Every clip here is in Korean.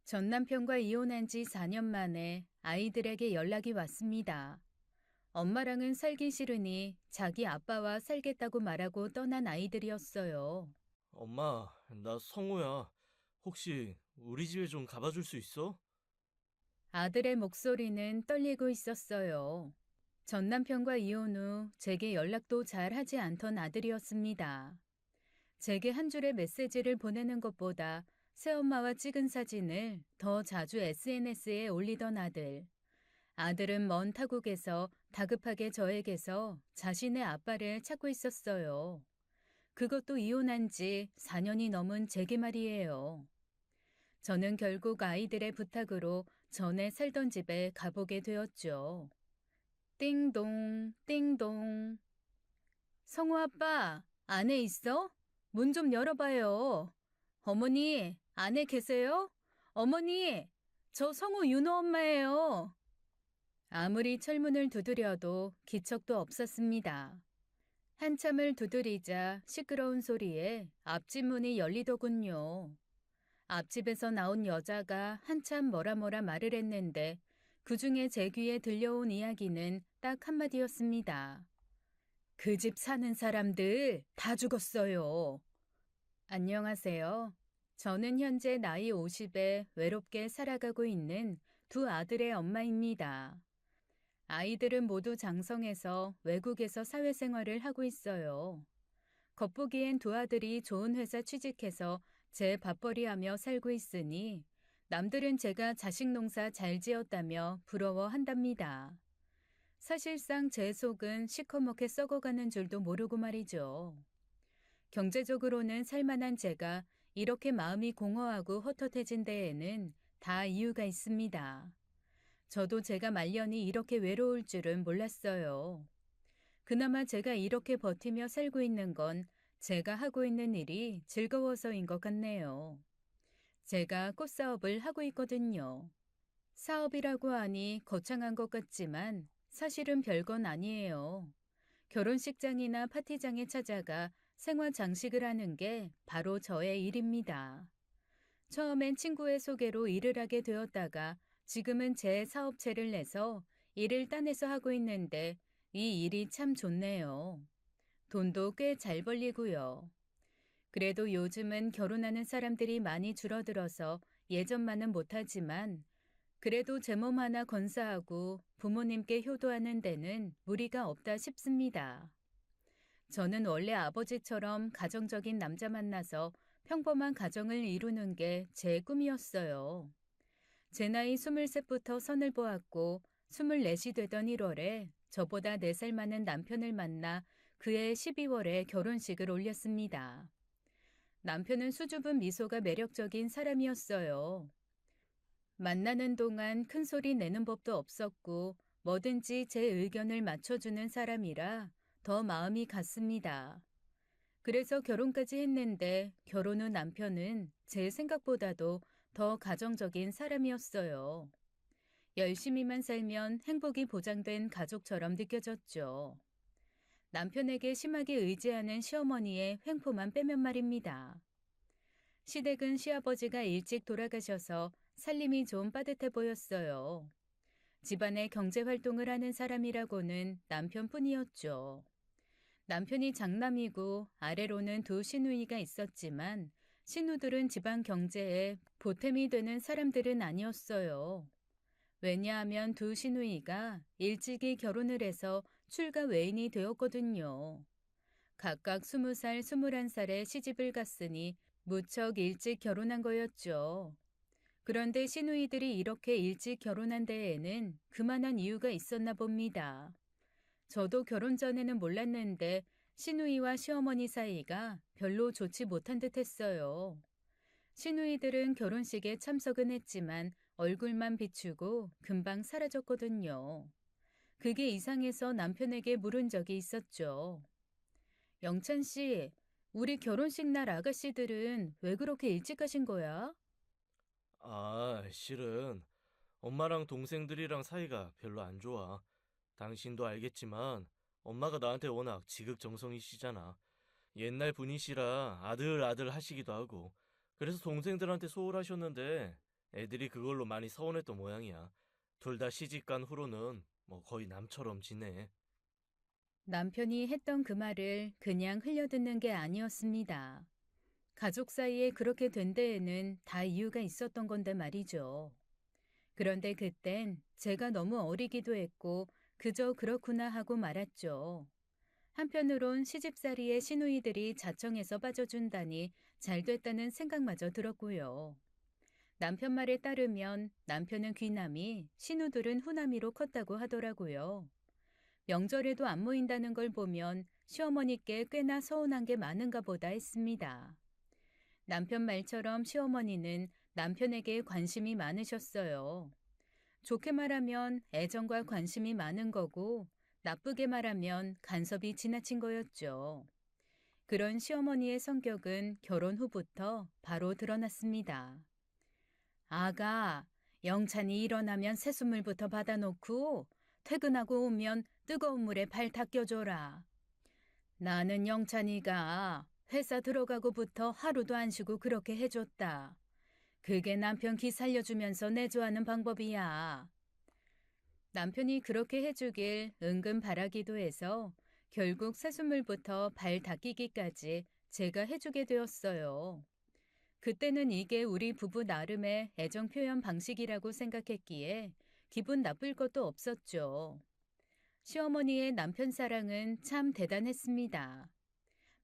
전 남편과 이혼한 지 4년 만에 아이들에게 연락이 왔습니다. 엄마랑은 살기 싫으니 자기 아빠와 살겠다고 말하고 떠난 아이들이었어요. 엄마, 나 성우야. 혹시 우리 집에 좀 가봐 줄 수 있어? 아들의 목소리는 떨리고 있었어요. 전 남편과 이혼 후 제게 연락도 잘 하지 않던 아들이었습니다. 제게 한 줄의 메시지를 보내는 것보다 새엄마와 찍은 사진을 더 자주 SNS에 올리던 아들. 아들은 먼 타국에서 다급하게 저에게서 자신의 아빠를 찾고 있었어요. 그것도 이혼한 지 4년이 넘은 제게 말이에요. 저는 결국 아이들의 부탁으로 전에 살던 집에 가보게 되었죠. 띵동, 띵동. 성우 아빠, 안에 있어? 문 좀 열어봐요. 어머니, 안에 계세요? 어머니, 저 성우 윤호 엄마예요. 아무리 철문을 두드려도 기척도 없었습니다. 한참을 두드리자 시끄러운 소리에 앞집 문이 열리더군요. 앞집에서 나온 여자가 한참 뭐라 말을 했는데 그중에 제 귀에 들려온 이야기는 딱 한마디였습니다. 그 집 사는 사람들 다 죽었어요. 안녕하세요. 저는 현재 나이 50에 외롭게 살아가고 있는 두 아들의 엄마입니다. 아이들은 모두 장성해서 외국에서 사회생활을 하고 있어요. 겉보기엔 두 아들이 좋은 회사 취직해서 제 밥벌이하며 살고 있으니 남들은 제가 자식 농사 잘 지었다며 부러워한답니다. 사실상 제 속은 시커멓게 썩어가는 줄도 모르고 말이죠. 경제적으로는 살만한 제가 이렇게 마음이 공허하고 헛헛해진 데에는 다 이유가 있습니다. 저도 제가 말년이 이렇게 외로울 줄은 몰랐어요. 그나마 제가 이렇게 버티며 살고 있는 건 제가 하고 있는 일이 즐거워서인 것 같네요. 제가 꽃사업을 하고 있거든요. 사업이라고 하니 거창한 것 같지만 사실은 별건 아니에요. 결혼식장이나 파티장에 찾아가 생화 장식을 하는 게 바로 저의 일입니다. 처음엔 친구의 소개로 일을 하게 되었다가 지금은 제 사업체를 내서 일을 딴에서 하고 있는데 이 일이 참 좋네요. 돈도 꽤 잘 벌리고요. 그래도 요즘은 결혼하는 사람들이 많이 줄어들어서 예전만은 못하지만 그래도 제 몸 하나 건사하고 부모님께 효도하는 데는 무리가 없다 싶습니다. 저는 원래 아버지처럼 가정적인 남자 만나서 평범한 가정을 이루는 게 제 꿈이었어요. 제 나이 23부터 선을 보았고 24이 되던 1월에 저보다 4살 많은 남편을 만나 그해 12월에 결혼식을 올렸습니다. 남편은 수줍은 미소가 매력적인 사람이었어요. 만나는 동안 큰 소리 내는 법도 없었고 뭐든지 제 의견을 맞춰주는 사람이라 더 마음이 갔습니다. 그래서 결혼까지 했는데 결혼 후 남편은 제 생각보다도 더 가정적인 사람이었어요. 열심히만 살면 행복이 보장된 가족처럼 느껴졌죠. 남편에게 심하게 의지하는 시어머니의 횡포만 빼면 말입니다. 시댁은 시아버지가 일찍 돌아가셔서 살림이 좀 빠듯해 보였어요. 집안의 경제 활동을 하는 사람이라고는 남편뿐이었죠. 남편이 장남이고 아래로는 두 시누이가 있었지만 시누들은 집안 경제에 보탬이 되는 사람들은 아니었어요. 왜냐하면 두 시누이가 일찍이 결혼을 해서 출가 외인이 되었거든요. 각각 20살, 21살에 시집을 갔으니 무척 일찍 결혼한 거였죠. 그런데 시누이들이 이렇게 일찍 결혼한 데에는 그만한 이유가 있었나 봅니다. 저도 결혼 전에는 몰랐는데 시누이와 시어머니 사이가 별로 좋지 못한 듯 했어요. 시누이들은 결혼식에 참석은 했지만 얼굴만 비추고 금방 사라졌거든요. 그게 이상해서 남편에게 물은 적이 있었죠. 영찬 씨, 우리 결혼식 날 아가씨들은 왜 그렇게 일찍 가신 거야? 실은 엄마랑 동생들이랑 사이가 별로 안 좋아. 당신도 알겠지만 엄마가 나한테 워낙 지극정성이시잖아. 옛날 분이시라 아들 하시기도 하고. 그래서 동생들한테 소홀하셨는데 애들이 그걸로 많이 서운했던 모양이야. 둘 다 시집간 후로는 뭐 거의 남처럼 지내. 남편이 했던 그 말을 그냥 흘려듣는 게 아니었습니다. 가족 사이에 그렇게 된 데에는 다 이유가 있었던 건데 말이죠. 그런데 그땐 제가 너무 어리기도 했고 그저 그렇구나 하고 말았죠. 한편으론 시집살이의 시누이들이 자청해서 빠져준다니 잘 됐다는 생각마저 들었고요. 남편 말에 따르면 남편은 귀남이, 시누들은 후남이로 컸다고 하더라고요. 명절에도 안 모인다는 걸 보면 시어머니께 꽤나 서운한 게 많은가 보다 했습니다. 남편 말처럼 시어머니는 남편에게 관심이 많으셨어요. 좋게 말하면 애정과 관심이 많은 거고, 나쁘게 말하면 간섭이 지나친 거였죠. 그런 시어머니의 성격은 결혼 후부터 바로 드러났습니다. 아가, 영찬이 일어나면 새순물부터 받아놓고 퇴근하고 오면 뜨거운 물에 발 닦여줘라. 나는 영찬이가 회사 들어가고부터 하루도 안 쉬고 그렇게 해줬다. 그게 남편 기 살려주면서 내조하는 방법이야. 남편이 그렇게 해주길 은근 바라기도 해서 결국 새순물부터 발 닦이기까지 제가 해주게 되었어요. 그때는 이게 우리 부부 나름의 애정 표현 방식이라고 생각했기에 기분 나쁠 것도 없었죠. 시어머니의 남편 사랑은 참 대단했습니다.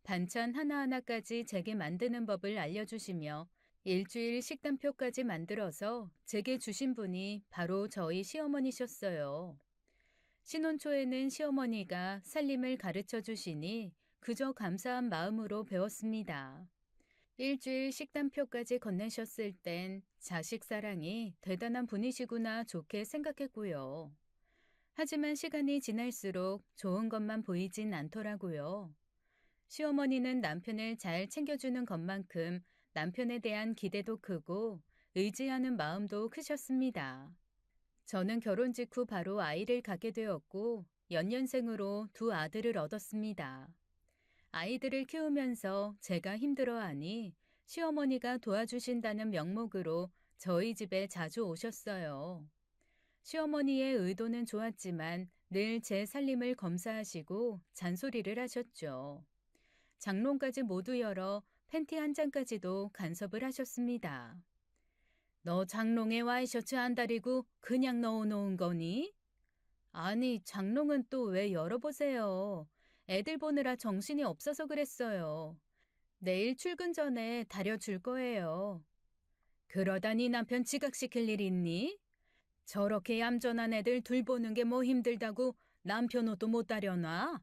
반찬 하나하나까지 제게 만드는 법을 알려주시며 일주일 식단표까지 만들어서 제게 주신 분이 바로 저희 시어머니셨어요. 신혼 초에는 시어머니가 살림을 가르쳐 주시니 그저 감사한 마음으로 배웠습니다. 일주일 식단표까지 건네셨을 땐 자식 사랑이 대단한 분이시구나 좋게 생각했고요. 하지만 시간이 지날수록 좋은 것만 보이진 않더라고요. 시어머니는 남편을 잘 챙겨주는 것만큼 남편에 대한 기대도 크고 의지하는 마음도 크셨습니다. 저는 결혼 직후 바로 아이를 갖게 되었고 연년생으로 두 아들을 얻었습니다. 아이들을 키우면서 제가 힘들어하니 시어머니가 도와주신다는 명목으로 저희 집에 자주 오셨어요. 시어머니의 의도는 좋았지만 늘 제 살림을 검사하시고 잔소리를 하셨죠. 장롱까지 모두 열어 팬티 한 장까지도 간섭을 하셨습니다. 너 장롱에 와이셔츠 안 다리고 그냥 넣어놓은 거니? 아니, 장롱은 또 왜 열어보세요. 애들 보느라 정신이 없어서 그랬어요. 내일 출근 전에 다려줄 거예요. 그러다 네 남편 지각시킬 일 있니? 저렇게 얌전한 애들 둘 보는 게 뭐 힘들다고 남편 옷도 못 다려놔?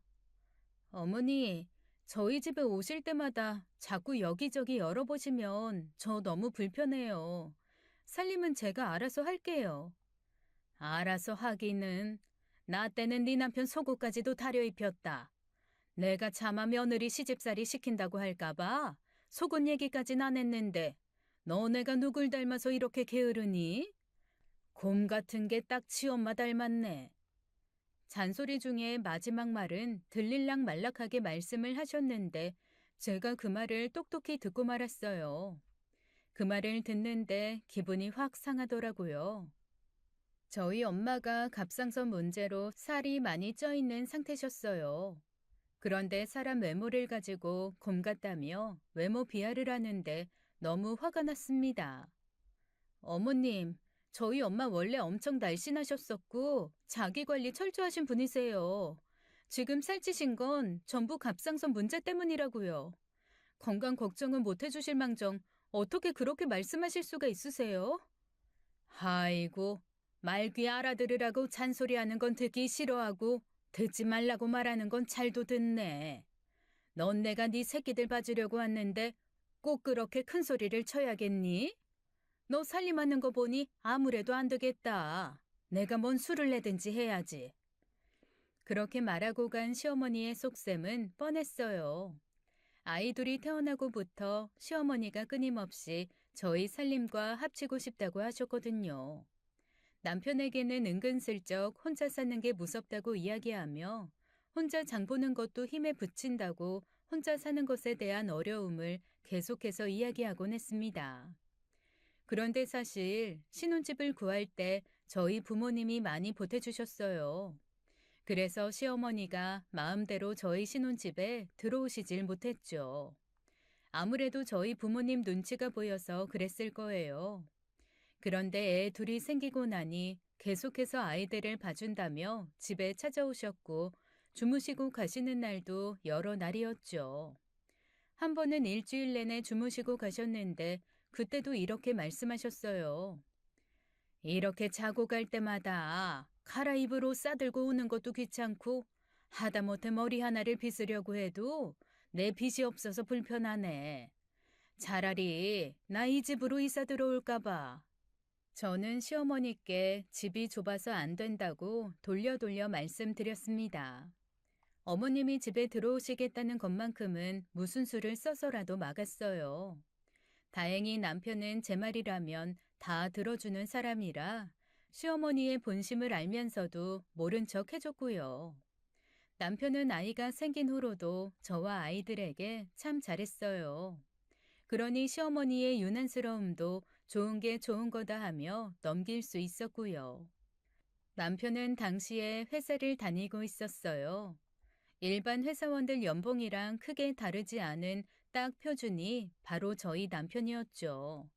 어머니, 저희 집에 오실 때마다 자꾸 여기저기 열어보시면 저 너무 불편해요. 살림은 제가 알아서 할게요. 알아서 하기는. 나 때는 네 남편 속옷까지도 다려 입혔다. 내가 차마 며느리 시집살이 시킨다고 할까봐 속옷 얘기까진 안 했는데 너네가 누굴 닮아서 이렇게 게으르니? 곰 같은 게 딱 지엄마 닮았네. 잔소리 중에 마지막 말은 들릴락 말락하게 말씀을 하셨는데 제가 그 말을 똑똑히 듣고 말았어요. 그 말을 듣는데 기분이 확 상하더라고요. 저희 엄마가 갑상선 문제로 살이 많이 쪄 있는 상태셨어요. 그런데 사람 외모를 가지고 곰 같다며 외모 비하를 하는데 너무 화가 났습니다. 어머님, 저희 엄마 원래 엄청 날씬하셨었고 자기 관리 철저하신 분이세요. 지금 살찌신 건 전부 갑상선 문제 때문이라고요. 건강 걱정은 못 해주실 망정 어떻게 그렇게 말씀하실 수가 있으세요? 아이고, 말귀 알아들으라고 잔소리하는 건 듣기 싫어하고 듣지 말라고 말하는 건 잘도 듣네. 넌 내가 네 새끼들 봐주려고 왔는데 꼭 그렇게 큰 소리를 쳐야겠니? 너 살림하는 거 보니 아무래도 안 되겠다. 내가 뭔 수를 내든지 해야지. 그렇게 말하고 간 시어머니의 속셈은 뻔했어요. 아이 둘이 태어나고부터 시어머니가 끊임없이 저희 살림과 합치고 싶다고 하셨거든요. 남편에게는 은근슬쩍 혼자 사는 게 무섭다고 이야기하며 혼자 장 보는 것도 힘에 부친다고 혼자 사는 것에 대한 어려움을 계속해서 이야기하곤 했습니다. 그런데 사실 신혼집을 구할 때 저희 부모님이 많이 보태주셨어요. 그래서 시어머니가 마음대로 저희 신혼집에 들어오시질 못했죠. 아무래도 저희 부모님 눈치가 보여서 그랬을 거예요. 그런데 애 둘이 생기고 나니 계속해서 아이들을 봐준다며 집에 찾아오셨고 주무시고 가시는 날도 여러 날이었죠. 한 번은 일주일 내내 주무시고 가셨는데 그때도 이렇게 말씀하셨어요. 이렇게 자고 갈 때마다 갈아입을 옷 싸들고 오는 것도 귀찮고 하다못해 머리 하나를 빗으려고 해도 내 빗이 없어서 불편하네. 차라리 나 이 집으로 이사 들어올까 봐. 저는 시어머니께 집이 좁아서 안 된다고 돌려 말씀드렸습니다. 어머님이 집에 들어오시겠다는 것만큼은 무슨 수를 써서라도 막았어요. 다행히 남편은 제 말이라면 다 들어주는 사람이라 시어머니의 본심을 알면서도 모른 척 해줬고요. 남편은 아이가 생긴 후로도 저와 아이들에게 참 잘했어요. 그러니 시어머니의 유난스러움도 좋은 게 좋은 거다 하며 넘길 수 있었고요. 남편은 당시에 회사를 다니고 있었어요. 일반 회사원들 연봉이랑 크게 다르지 않은 딱 표준이 바로 저희 남편이었죠.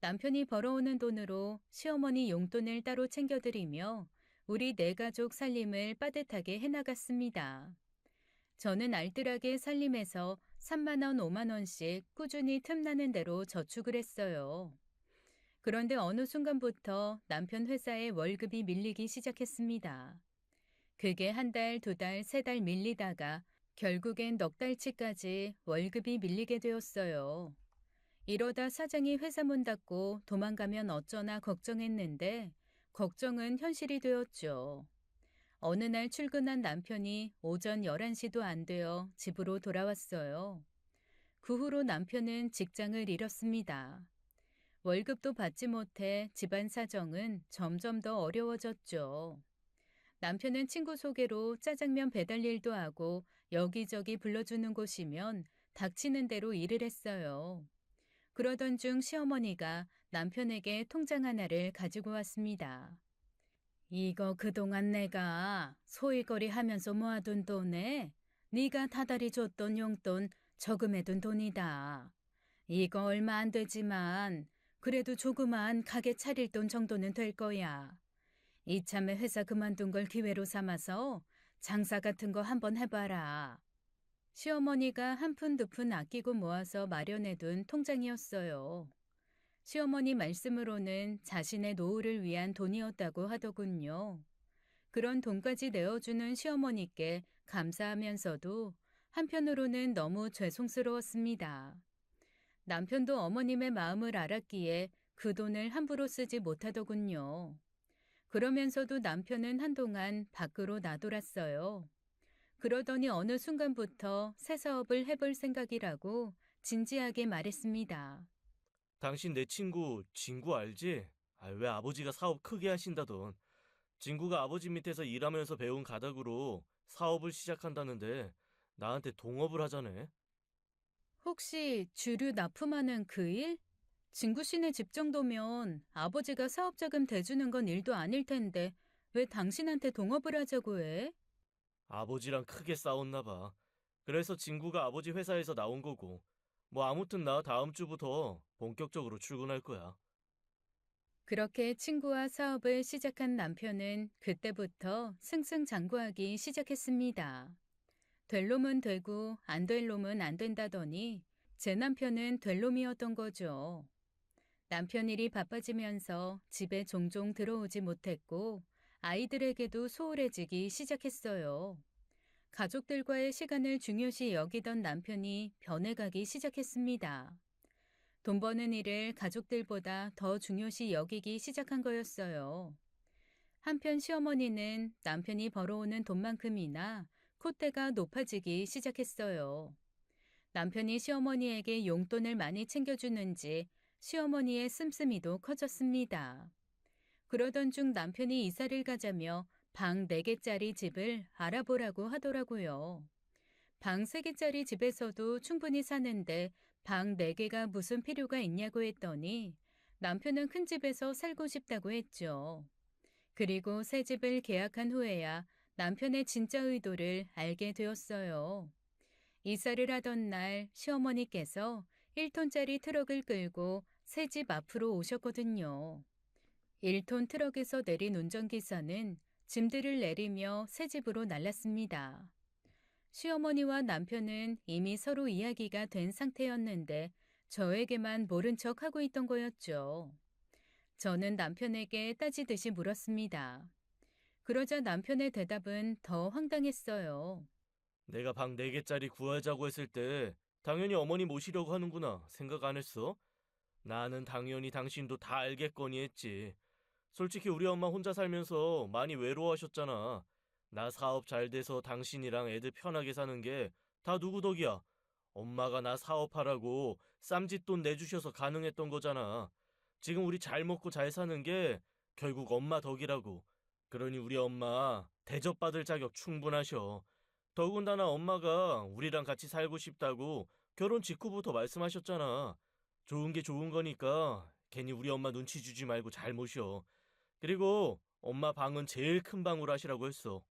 남편이 벌어오는 돈으로 시어머니 용돈을 따로 챙겨드리며 우리 네 가족 살림을 빠듯하게 해나갔습니다. 저는 알뜰하게 살림에서 3만 원, 5만 원씩 꾸준히 틈나는 대로 저축을 했어요. 그런데 어느 순간부터 남편 회사에 월급이 밀리기 시작했습니다. 그게 한 달, 두 달, 세 달 밀리다가 결국엔 넉 달치까지 월급이 밀리게 되었어요. 이러다 사장이 회사 문 닫고 도망가면 어쩌나 걱정했는데 걱정은 현실이 되었죠. 어느 날 출근한 남편이 오전 11시도 안 되어 집으로 돌아왔어요. 그 후로 남편은 직장을 잃었습니다. 월급도 받지 못해 집안 사정은 점점 더 어려워졌죠. 남편은 친구 소개로 짜장면 배달 일도 하고 여기저기 불러주는 곳이면 닥치는 대로 일을 했어요. 그러던 중 시어머니가 남편에게 통장 하나를 가지고 왔습니다. 이거 그동안 내가 소일거리 하면서 모아둔 돈에 네가 다달이 줬던 용돈 저금해둔 돈이다. 이거 얼마 안 되지만 그래도 조그만 가게 차릴 돈 정도는 될 거야. 이참에 회사 그만둔 걸 기회로 삼아서 장사 같은 거 한번 해봐라. 시어머니가 한 푼 두 푼 아끼고 모아서 마련해둔 통장이었어요. 시어머니 말씀으로는 자신의 노후를 위한 돈이었다고 하더군요. 그런 돈까지 내어주는 시어머니께 감사하면서도 한편으로는 너무 죄송스러웠습니다. 남편도 어머님의 마음을 알았기에 그 돈을 함부로 쓰지 못하더군요. 그러면서도 남편은 한동안 밖으로 나돌았어요. 그러더니 어느 순간부터 새 사업을 해볼 생각이라고 진지하게 말했습니다. 당신 내 친구 진구 알지? 왜 아버지가 사업 크게 하신다던. 진구가 아버지 밑에서 일하면서 배운 가닥으로 사업을 시작한다는데 나한테 동업을 하자네. 혹시 주류 납품하는 그 일? 진구 씨네 집 정도면 아버지가 사업자금 대주는 건 일도 아닐 텐데 왜 당신한테 동업을 하자고 해? 아버지랑 크게 싸웠나 봐. 그래서 진구가 아버지 회사에서 나온 거고. 뭐 아무튼 나 다음 주부터 본격적으로 출근할 거야. 그렇게 친구와 사업을 시작한 남편은 그때부터 승승장구하기 시작했습니다. 될 놈은 되고 안 될 놈은 안 된다더니 제 남편은 될 놈이었던 거죠. 남편 일이 바빠지면서 집에 종종 들어오지 못했고 아이들에게도 소홀해지기 시작했어요. 가족들과의 시간을 중요시 여기던 남편이 변해가기 시작했습니다. 돈 버는 일을 가족들보다 더 중요시 여기기 시작한 거였어요. 한편 시어머니는 남편이 벌어오는 돈만큼이나 콧대가 높아지기 시작했어요. 남편이 시어머니에게 용돈을 많이 챙겨주는지 시어머니의 씀씀이도 커졌습니다. 그러던 중 남편이 이사를 가자며 방 4개짜리 집을 알아보라고 하더라고요. 방 3개짜리 집에서도 충분히 사는데 방 4개가 무슨 필요가 있냐고 했더니 남편은 큰 집에서 살고 싶다고 했죠. 그리고 새 집을 계약한 후에야 남편의 진짜 의도를 알게 되었어요. 이사를 하던 날 시어머니께서 1톤짜리 트럭을 끌고 새 집 앞으로 오셨거든요. 1톤 트럭에서 내린 운전기사는 짐들을 내리며 새 집으로 날랐습니다. 시어머니와 남편은 이미 서로 이야기가 된 상태였는데 저에게만 모른 척 하고 있던 거였죠. 저는 남편에게 따지듯이 물었습니다. 그러자 남편의 대답은 더 황당했어요. 내가 방 4개짜리 구하자고 했을 때 당연히 어머니 모시려고 하는구나 생각 안 했어? 나는 당연히 당신도 다 알겠거니 했지. 솔직히 우리 엄마 혼자 살면서 많이 외로워하셨잖아. 나 사업 잘 돼서 당신이랑 애들 편하게 사는 게 다 누구 덕이야? 엄마가 나 사업하라고 쌈짓돈 내주셔서 가능했던 거잖아. 지금 우리 잘 먹고 잘 사는 게 결국 엄마 덕이라고. 그러니 우리 엄마 대접받을 자격 충분하셔. 더군다나 엄마가 우리랑 같이 살고 싶다고 결혼 직후부터 말씀하셨잖아. 좋은 게 좋은 거니까 괜히 우리 엄마 눈치 주지 말고 잘 모셔. 그리고 엄마 방은 제일 큰 방으로 하시라고 했어.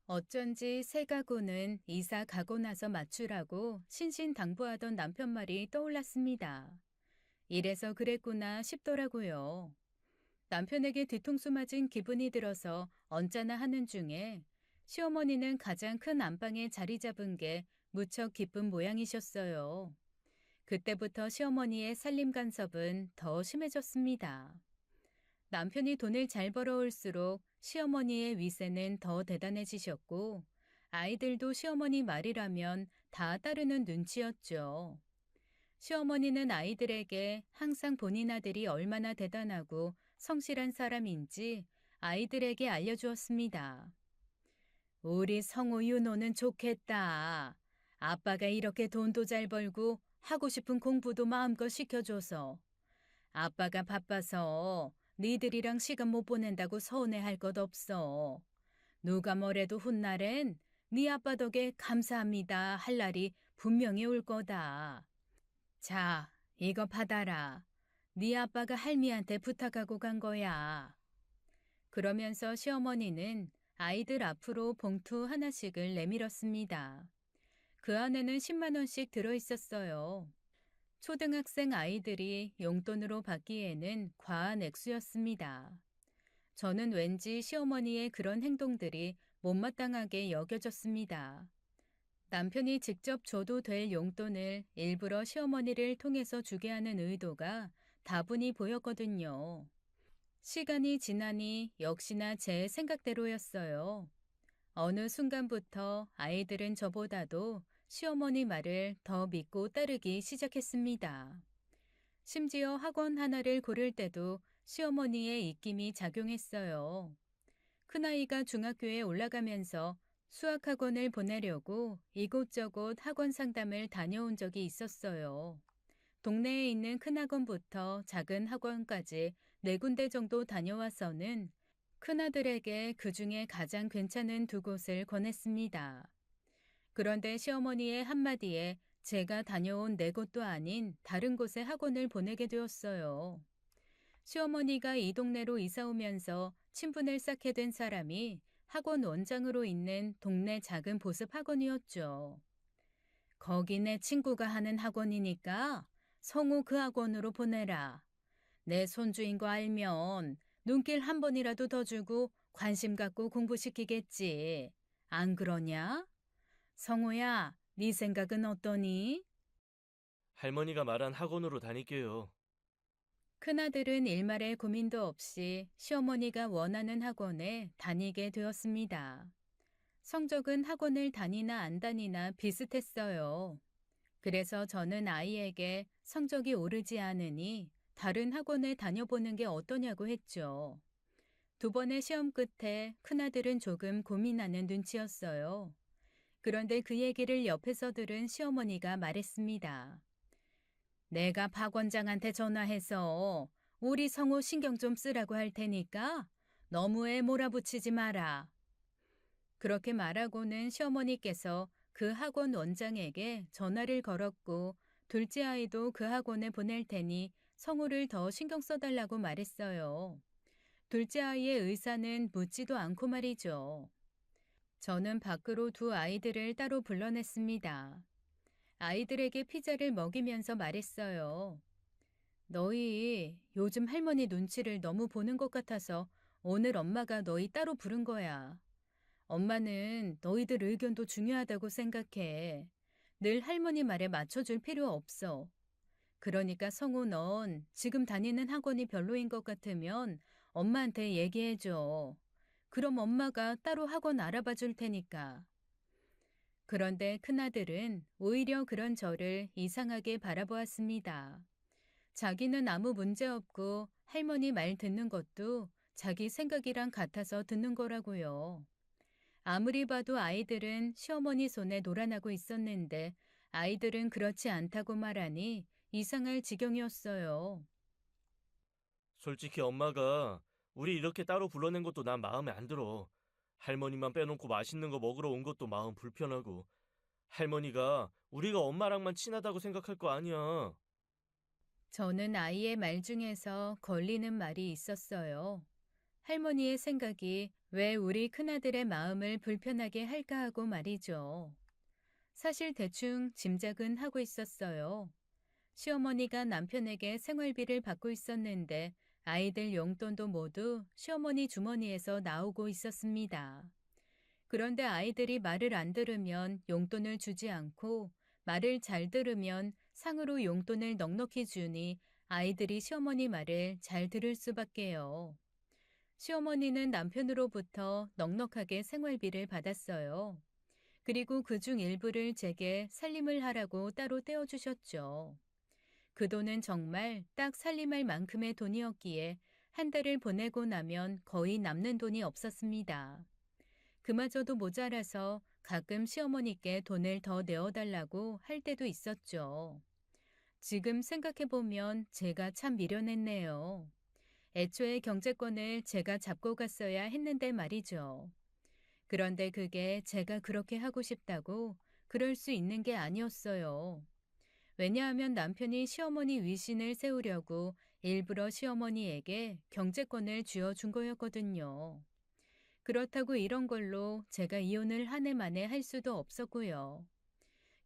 어쩐지 새 가구는 이사 가고 나서 맞추라고 신신당부하던 남편 말이 떠올랐습니다. 이래서 그랬구나 싶더라고요. 남편에게 뒤통수 맞은 기분이 들어서 언짢아 하는 중에 시어머니는 가장 큰 안방에 자리 잡은 게 무척 기쁜 모양이셨어요. 그때부터 시어머니의 살림 간섭은 더 심해졌습니다. 남편이 돈을 잘 벌어올수록 시어머니의 위세는 더 대단해지셨고, 아이들도 시어머니 말이라면 다 따르는 눈치였죠. 시어머니는 아이들에게 항상 본인 아들이 얼마나 대단하고 성실한 사람인지 아이들에게 알려주었습니다. 우리 성우 윤호는 좋겠다. 아빠가 이렇게 돈도 잘 벌고 하고 싶은 공부도 마음껏 시켜줘서. 아빠가 바빠서 니들이랑 시간 못 보낸다고 서운해할 것 없어. 누가 뭐래도 훗날엔 네 아빠 덕에 감사합니다 할 날이 분명히 올 거다. 자, 이거 받아라. 네 아빠가 할미한테 부탁하고 간 거야. 그러면서 시어머니는 아이들 앞으로 봉투 하나씩을 내밀었습니다. 그 안에는 10만 원씩 들어있었어요. 초등학생 아이들이 용돈으로 받기에는 과한 액수였습니다. 저는 왠지 시어머니의 그런 행동들이 못마땅하게 여겨졌습니다. 남편이 직접 줘도 될 용돈을 일부러 시어머니를 통해서 주게 하는 의도가 다분히 보였거든요. 시간이 지나니 역시나 제 생각대로였어요. 어느 순간부터 아이들은 저보다도 시어머니 말을 더 믿고 따르기 시작했습니다. 심지어 학원 하나를 고를 때도 시어머니의 입김이 작용했어요. 큰아이가 중학교에 올라가면서 수학학원을 보내려고 이곳저곳 학원 상담을 다녀온 적이 있었어요. 동네에 있는 큰 학원부터 작은 학원까지 4군데 정도 다녀와서는 큰아들에게 그 중에 가장 괜찮은 2곳을 권했습니다. 그런데 시어머니의 한마디에 제가 다녀온 4곳도 아닌 다른 곳에 학원을 보내게 되었어요. 시어머니가 이 동네로 이사 오면서 친분을 쌓게 된 사람이 학원 원장으로 있는 동네 작은 보습 학원이었죠. 거기 내 친구가 하는 학원이니까 성우 그 학원으로 보내라. 내 손주인 거 알면 눈길 한 번이라도 더 주고 관심 갖고 공부시키겠지. 안 그러냐? 성우야, 네 생각은 어떠니? 할머니가 말한 학원으로 다닐게요. 큰아들은 일말의 고민도 없이 시어머니가 원하는 학원에 다니게 되었습니다. 성적은 학원을 다니나 안 다니나 비슷했어요. 그래서 저는 아이에게 성적이 오르지 않으니 다른 학원에 다녀보는 게 어떠냐고 했죠. 2번의 시험 끝에 큰아들은 조금 고민하는 눈치였어요. 그런데 그 얘기를 옆에서 들은 시어머니가 말했습니다. 내가 박 원장한테 전화해서 우리 성우 신경 좀 쓰라고 할 테니까 너무에 몰아붙이지 마라. 그렇게 말하고는 시어머니께서 그 학원 원장에게 전화를 걸었고 둘째 아이도 그 학원에 보낼 테니 성호를 더 신경 써달라고 말했어요. 둘째 아이의 의사는 묻지도 않고 말이죠. 저는 밖으로 두 아이들을 따로 불러냈습니다. 아이들에게 피자를 먹이면서 말했어요. 너희 요즘 할머니 눈치를 너무 보는 것 같아서 오늘 엄마가 너희 따로 부른 거야. 엄마는 너희들 의견도 중요하다고 생각해. 늘 할머니 말에 맞춰줄 필요 없어. 그러니까 성우 넌 지금 다니는 학원이 별로인 것 같으면 엄마한테 얘기해줘. 그럼 엄마가 따로 학원 알아봐 줄 테니까. 그런데 큰아들은 오히려 그런 저를 이상하게 바라보았습니다. 자기는 아무 문제 없고 할머니 말 듣는 것도 자기 생각이랑 같아서 듣는 거라고요. 아무리 봐도 아이들은 시어머니 손에 놀아나고 있었는데 아이들은 그렇지 않다고 말하니 이상할 지경이었어요. 솔직히 엄마가 우리 이렇게 따로 불러낸 것도 난 마음에 안 들어. 할머니만 빼놓고 맛있는 거 먹으러 온 것도 마음 불편하고. 할머니가 우리가 엄마랑만 친하다고 생각할 거 아니야. 저는 아이의 말 중에서 걸리는 말이 있었어요. 할머니의 생각이 왜 우리 큰아들의 마음을 불편하게 할까 하고 말이죠. 사실 대충 짐작은 하고 있었어요. 시어머니가 남편에게 생활비를 받고 있었는데 아이들 용돈도 모두 시어머니 주머니에서 나오고 있었습니다. 그런데 아이들이 말을 안 들으면 용돈을 주지 않고 말을 잘 들으면 상으로 용돈을 넉넉히 주니 아이들이 시어머니 말을 잘 들을 수밖에요. 시어머니는 남편으로부터 넉넉하게 생활비를 받았어요. 그리고 그중 일부를 제게 살림을 하라고 따로 떼어주셨죠. 그 돈은 정말 딱 살림할 만큼의 돈이었기에 한 달을 보내고 나면 거의 남는 돈이 없었습니다. 그마저도 모자라서 가끔 시어머니께 돈을 더 내어달라고 할 때도 있었죠. 지금 생각해보면 제가 참 미련했네요. 애초에 경제권을 제가 잡고 갔어야 했는데 말이죠. 그런데 그게 제가 그렇게 하고 싶다고 그럴 수 있는 게 아니었어요. 왜냐하면 남편이 시어머니 위신을 세우려고 일부러 시어머니에게 경제권을 쥐어준 거였거든요. 그렇다고 이런 걸로 제가 이혼을 한 해 만에 할 수도 없었고요.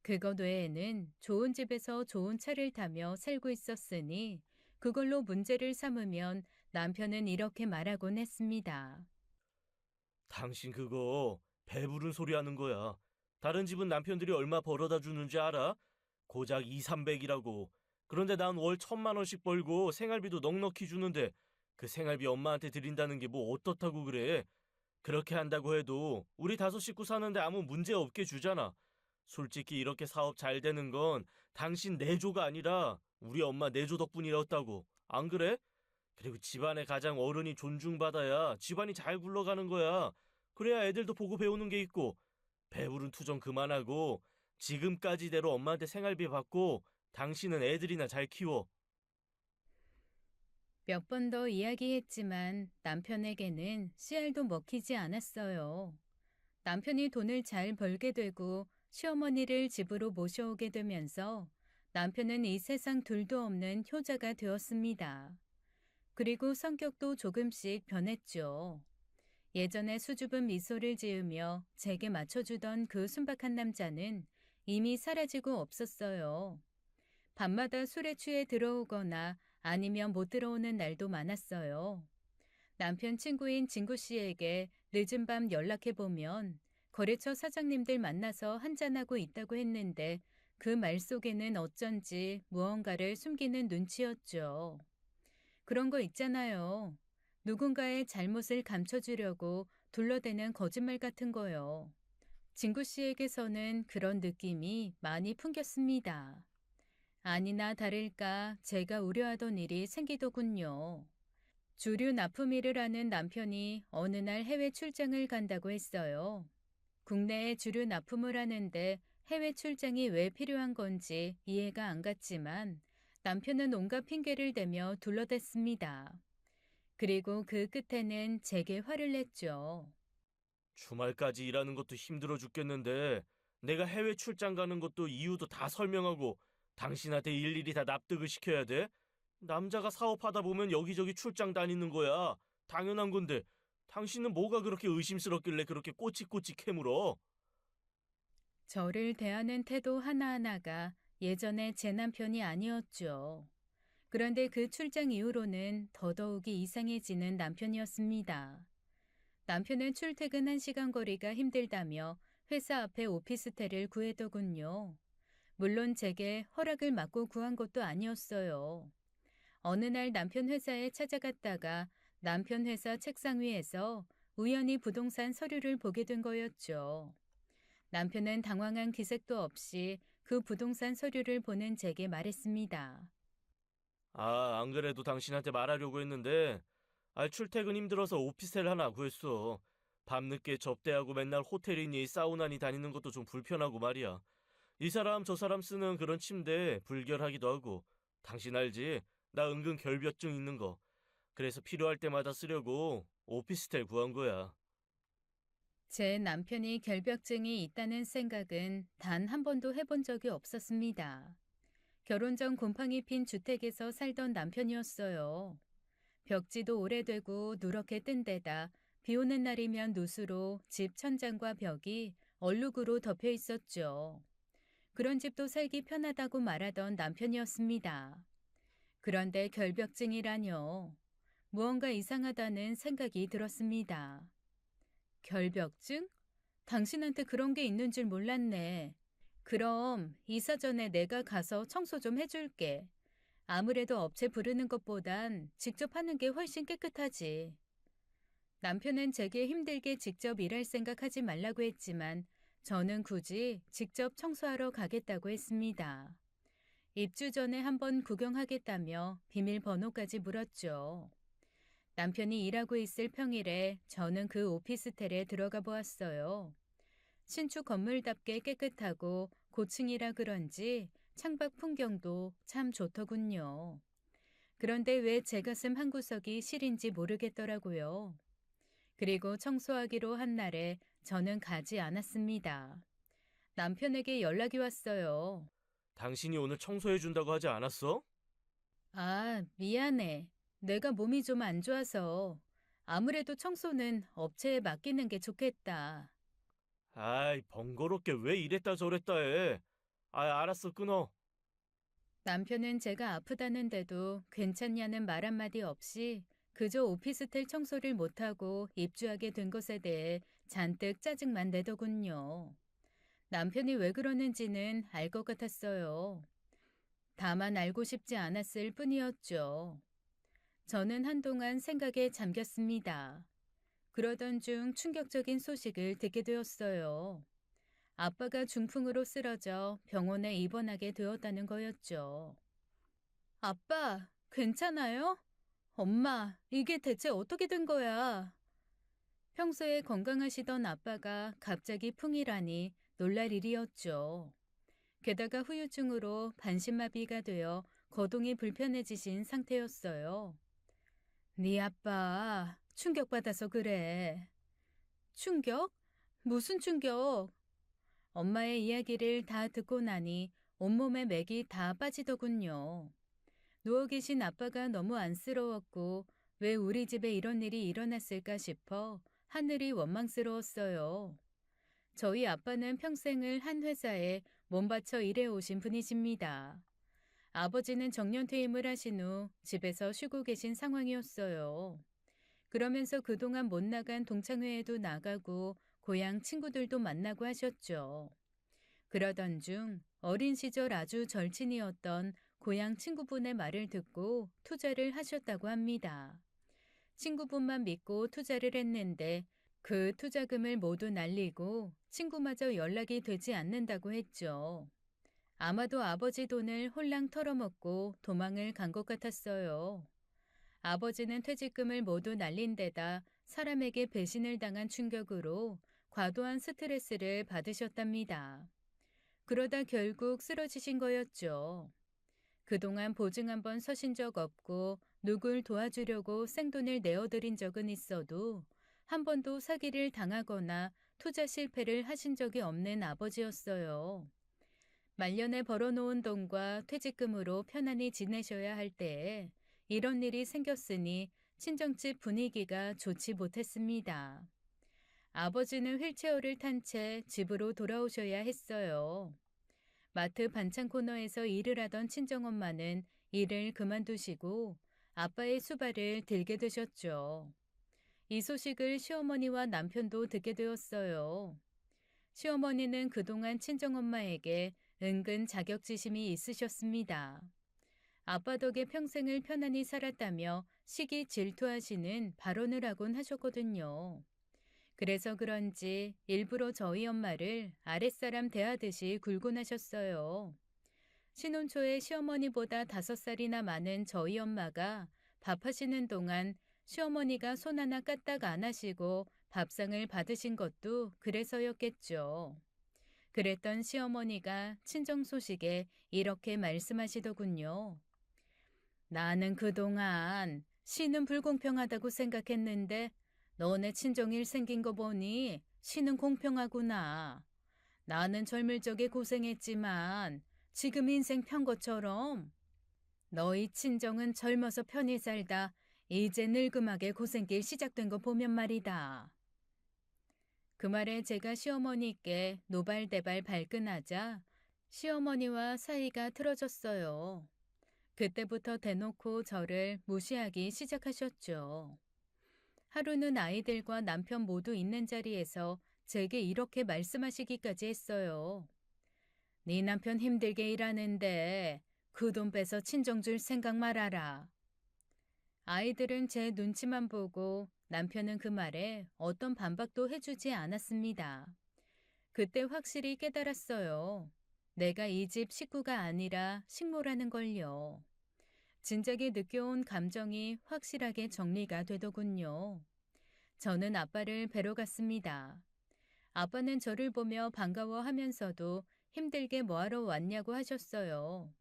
그것 외에는 좋은 집에서 좋은 차를 타며 살고 있었으니 그걸로 문제를 삼으면 남편은 이렇게 말하곤 했습니다. 당신 그거 배부른 소리 하는 거야. 다른 집은 남편들이 얼마 벌어다 주는지 알아? 고작 2, 300이라고. 그런데 난 월 1,000만 원씩 벌고 생활비도 넉넉히 주는데 그 생활비 엄마한테 드린다는 게 뭐 어떻다고 그래? 그렇게 한다고 해도 우리 5 식구 사는데 아무 문제 없게 주잖아. 솔직히 이렇게 사업 잘 되는 건 당신 내조가 아니라 우리 엄마 내조 덕분이었다고. 안 그래? 그리고 집안의 가장 어른이 존중받아야 집안이 잘 굴러가는 거야. 그래야 애들도 보고 배우는 게 있고. 배부른 투정 그만하고 지금까지대로 엄마한테 생활비 받고 당신은 애들이나 잘 키워. 몇 번 더 이야기했지만 남편에게는 씨알도 먹히지 않았어요. 남편이 돈을 잘 벌게 되고 시어머니를 집으로 모셔오게 되면서 남편은 이 세상 둘도 없는 효자가 되었습니다. 그리고 성격도 조금씩 변했죠. 예전에 수줍은 미소를 지으며 제게 맞춰주던 그 순박한 남자는 이미 사라지고 없었어요. 밤마다 술에 취해 들어오거나 아니면 못 들어오는 날도 많았어요. 남편 친구인 진구 씨에게 늦은 밤 연락해보면 거래처 사장님들 만나서 한잔하고 있다고 했는데 그 말 속에는 어쩐지 무언가를 숨기는 눈치였죠. 그런 거 있잖아요. 누군가의 잘못을 감춰주려고 둘러대는 거짓말 같은 거요. 진구 씨에게서는 그런 느낌이 많이 풍겼습니다. 아니나 다를까 제가 우려하던 일이 생기더군요. 주류 납품 일을 하는 남편이 어느 날 해외 출장을 간다고 했어요. 국내에 주류 납품을 하는데 해외 출장이 왜 필요한 건지 이해가 안 갔지만 남편은 온갖 핑계를 대며 둘러댔습니다. 그리고 그 끝에는 제게 화를 냈죠. 주말까지 일하는 것도 힘들어 죽겠는데 내가 해외 출장 가는 것도 이유도 다 설명하고 당신한테 일일이 다 납득을 시켜야 돼? 남자가 사업하다 보면 여기저기 출장 다니는 거야. 당연한 건데. 당신은 뭐가 그렇게 의심스럽길래 그렇게 꼬치꼬치 캐물어? 저를 대하는 태도 하나하나가 예전에 제 남편이 아니었죠. 그런데 그 출장 이후로는 더더욱이 이상해지는 남편이었습니다. 남편은 출퇴근 1시간 거리가 힘들다며 회사 앞에 오피스텔을 구해더군요. 물론 제게 허락을 받고 구한 것도 아니었어요. 어느 날 남편 회사에 찾아갔다가 남편 회사 책상 위에서 우연히 부동산 서류를 보게 된 거였죠. 남편은 당황한 기색도 없이 그 부동산 서류를 보는 제게 말했습니다. 아, 안 그래도 당신한테 말하려고 했는데, 출퇴근 힘들어서 오피스텔 하나 구했어. 밤늦게 접대하고 맨날 호텔이니 사우나니 다니는 것도 좀 불편하고 말이야. 이 사람 저 사람 쓰는 그런 침대 불결하기도 하고. 당신 알지? 나 은근 결벽증 있는 거. 그래서 필요할 때마다 쓰려고 오피스텔 구한 거야. 제 남편이 결벽증이 있다는 생각은 단 한 번도 해본 적이 없었습니다. 결혼 전 곰팡이 핀 주택에서 살던 남편이었어요. 벽지도 오래되고 누렇게 뜬 데다 비 오는 날이면 누수로 집 천장과 벽이 얼룩으로 덮여 있었죠. 그런 집도 살기 편하다고 말하던 남편이었습니다. 그런데 결벽증이라뇨. 무언가 이상하다는 생각이 들었습니다. 결벽증? 당신한테 그런 게 있는 줄 몰랐네. 그럼 이사 전에 내가 가서 청소 좀 해줄게. 아무래도 업체 부르는 것보단 직접 하는 게 훨씬 깨끗하지. 남편은 제게 힘들게 직접 일할 생각하지 말라고 했지만 저는 굳이 직접 청소하러 가겠다고 했습니다. 입주 전에 한번 구경하겠다며 비밀번호까지 물었죠. 남편이 일하고 있을 평일에 저는 그 오피스텔에 들어가 보았어요. 신축 건물답게 깨끗하고 고층이라 그런지 창밖 풍경도 참 좋더군요. 그런데 왜 제 가슴 한구석이 시린지 모르겠더라고요. 그리고 청소하기로 한 날에 저는 가지 않았습니다. 남편에게 연락이 왔어요. 당신이 오늘 청소해준다고 하지 않았어? 아, 미안해. 내가 몸이 좀 안 좋아서. 아무래도 청소는 업체에 맡기는 게 좋겠다. 아이, 번거롭게 왜 이랬다 저랬다 해. 알았어, 끊어. 남편은 제가 아프다는데도 괜찮냐는 말 한마디 없이 그저 오피스텔 청소를 못하고 입주하게 된 것에 대해 잔뜩 짜증만 내더군요. 남편이 왜 그러는지는 알 것 같았어요. 다만 알고 싶지 않았을 뿐이었죠. 저는 한동안 생각에 잠겼습니다. 그러던 중 충격적인 소식을 듣게 되었어요. 아빠가 중풍으로 쓰러져 병원에 입원하게 되었다는 거였죠. 아빠, 괜찮아요? 엄마, 이게 대체 어떻게 된 거야? 평소에 건강하시던 아빠가 갑자기 풍이라니 놀랄 일이었죠. 게다가 후유증으로 반신마비가 되어 거동이 불편해지신 상태였어요. 네 아빠 충격받아서 그래. 충격? 무슨 충격? 엄마의 이야기를 다 듣고 나니 온몸에 맥이 다 빠지더군요. 누워 계신 아빠가 너무 안쓰러웠고 왜 우리 집에 이런 일이 일어났을까 싶어 하늘이 원망스러웠어요. 저희 아빠는 평생을 한 회사에 몸바쳐 일해오신 분이십니다. 아버지는 정년퇴임을 하신 후 집에서 쉬고 계신 상황이었어요. 그러면서 그동안 못 나간 동창회에도 나가고 고향 친구들도 만나고 하셨죠. 그러던 중 어린 시절 아주 절친이었던 고향 친구분의 말을 듣고 투자를 하셨다고 합니다. 친구분만 믿고 투자를 했는데 그 투자금을 모두 날리고 친구마저 연락이 되지 않는다고 했죠. 아마도 아버지 돈을 홀랑 털어먹고 도망을 간 것 같았어요. 아버지는 퇴직금을 모두 날린 데다 사람에게 배신을 당한 충격으로 과도한 스트레스를 받으셨답니다. 그러다 결국 쓰러지신 거였죠. 그동안 보증 한 번 서신 적 없고 누굴 도와주려고 생돈을 내어드린 적은 있어도 한 번도 사기를 당하거나 투자 실패를 하신 적이 없는 아버지였어요. 말년에 벌어놓은 돈과 퇴직금으로 편안히 지내셔야 할 때에 이런 일이 생겼으니 친정집 분위기가 좋지 못했습니다. 아버지는 휠체어를 탄 채 집으로 돌아오셔야 했어요. 마트 반찬 코너에서 일을 하던 친정엄마는 일을 그만두시고 아빠의 수발을 들게 되셨죠. 이 소식을 시어머니와 남편도 듣게 되었어요. 시어머니는 그동안 친정엄마에게 은근 자격지심이 있으셨습니다. 아빠 덕에 평생을 편안히 살았다며 시기 질투하시는 발언을 하곤 하셨거든요. 그래서 그런지 일부러 저희 엄마를 아랫사람 대하듯이 굴곤 하셨어요. 신혼 초에 시어머니보다 5살이나 많은 저희 엄마가 밥하시는 동안 시어머니가 손 하나 까딱 안 하시고 밥상을 받으신 것도 그래서였겠죠. 그랬던 시어머니가 친정 소식에 이렇게 말씀하시더군요. 나는 그동안 시는 불공평하다고 생각했는데 너네 친정일 생긴 거 보니 시는 공평하구나. 나는 젊을 적에 고생했지만 지금 인생 편 것처럼 너희 친정은 젊어서 편히 살다 이제 늙음하게 고생길 시작된 거 보면 말이다. 그 말에 제가 시어머니께 노발대발 발끈하자 시어머니와 사이가 틀어졌어요. 그때부터 대놓고 저를 무시하기 시작하셨죠. 하루는 아이들과 남편 모두 있는 자리에서 제게 이렇게 말씀하시기까지 했어요. 네 남편 힘들게 일하는데 그 돈 빼서 친정 줄 생각 말아라. 아이들은 제 눈치만 보고 남편은 그 말에 어떤 반박도 해주지 않았습니다. 그때 확실히 깨달았어요. 내가 이 집 식구가 아니라 식모라는 걸요. 진작에 느껴온 감정이 확실하게 정리가 되더군요. 저는 아빠를 뵈러 갔습니다. 아빠는 저를 보며 반가워하면서도 힘들게 뭐하러 왔냐고 하셨어요.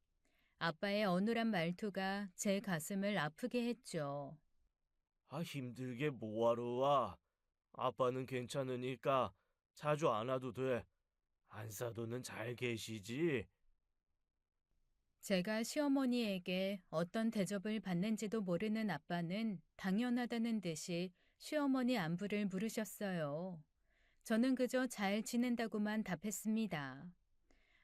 아빠의 어눌한 말투가 제 가슴을 아프게 했죠. 아, 힘들게 뭐하러 와? 아빠는 괜찮으니까 자주 안 와도 돼. 안사도는 잘 계시지? 제가 시어머니에게 어떤 대접을 받는지도 모르는 아빠는 당연하다는 듯이 시어머니 안부를 물으셨어요. 저는 그저 잘 지낸다고만 답했습니다.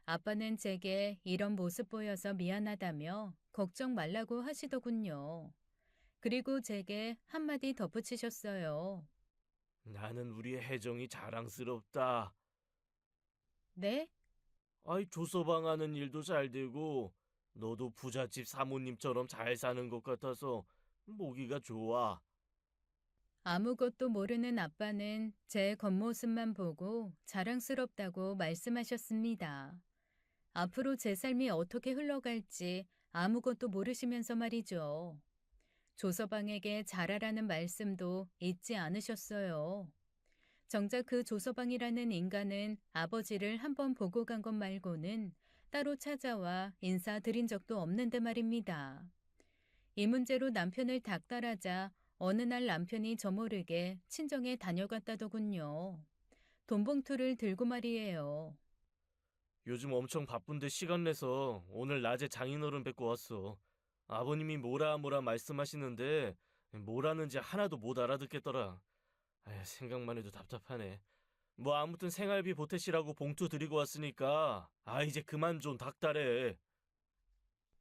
아빠는 제게 이런 모습 보여서 미안하다며 걱정 말라고 하시더군요. 그리고 제게 한마디 덧붙이셨어요. 나는 우리 혜정이 자랑스럽다. 네? 아이, 조서방 하는 일도 잘 되고, 너도 부잣집 사모님처럼 잘 사는 것 같아서 보기가 좋아. 아무것도 모르는 아빠는 제 겉모습만 보고 자랑스럽다고 말씀하셨습니다. 앞으로 제 삶이 어떻게 흘러갈지 아무것도 모르시면서 말이죠. 조서방에게 잘하라는 말씀도 잊지 않으셨어요. 정작 그 조서방이라는 인간은 아버지를 한번 보고 간 것 말고는 따로 찾아와 인사드린 적도 없는데 말입니다. 이 문제로 남편을 닥달하자 어느 날 남편이 저 모르게 친정에 다녀갔다더군요. 돈봉투를 들고 말이에요. 요즘 엄청 바쁜데 시간 내서 오늘 낮에 장인어른 뵙고 왔어. 아버님이 뭐라 뭐라 말씀하시는데 뭐라는지 하나도 못 알아듣겠더라. 아휴, 생각만 해도 답답하네. 뭐 아무튼 생활비 보태시라고 봉투 드리고 왔으니까 이제 그만 좀 닥달해.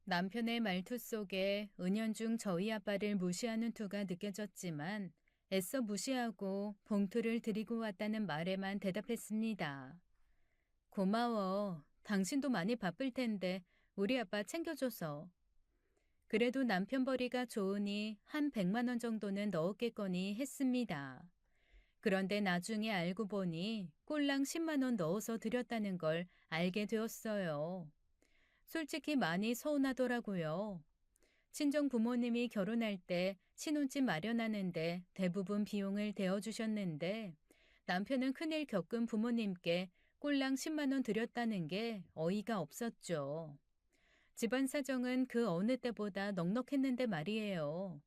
남편의 말투 속에 은연중 저희 아빠를 무시하는 투가 느껴졌지만 애써 무시하고 봉투를 드리고 왔다는 말에만 대답했습니다. 고마워. 당신도 많이 바쁠 텐데 우리 아빠 챙겨줘서. 그래도 남편 벌이가 좋으니 한 100만 원 정도는 넣었겠거니 했습니다. 그런데 나중에 알고 보니 꼴랑 10만 원 넣어서 드렸다는 걸 알게 되었어요. 솔직히 많이 서운하더라고요. 친정 부모님이 결혼할 때 신혼집 마련하는데 대부분 비용을 대어주셨는데 남편은 큰일 겪은 부모님께 꼴랑 10만 원 드렸다는 게 어이가 없었죠. 집안 사정은 그 어느 때보다 넉넉했는데 말이에요.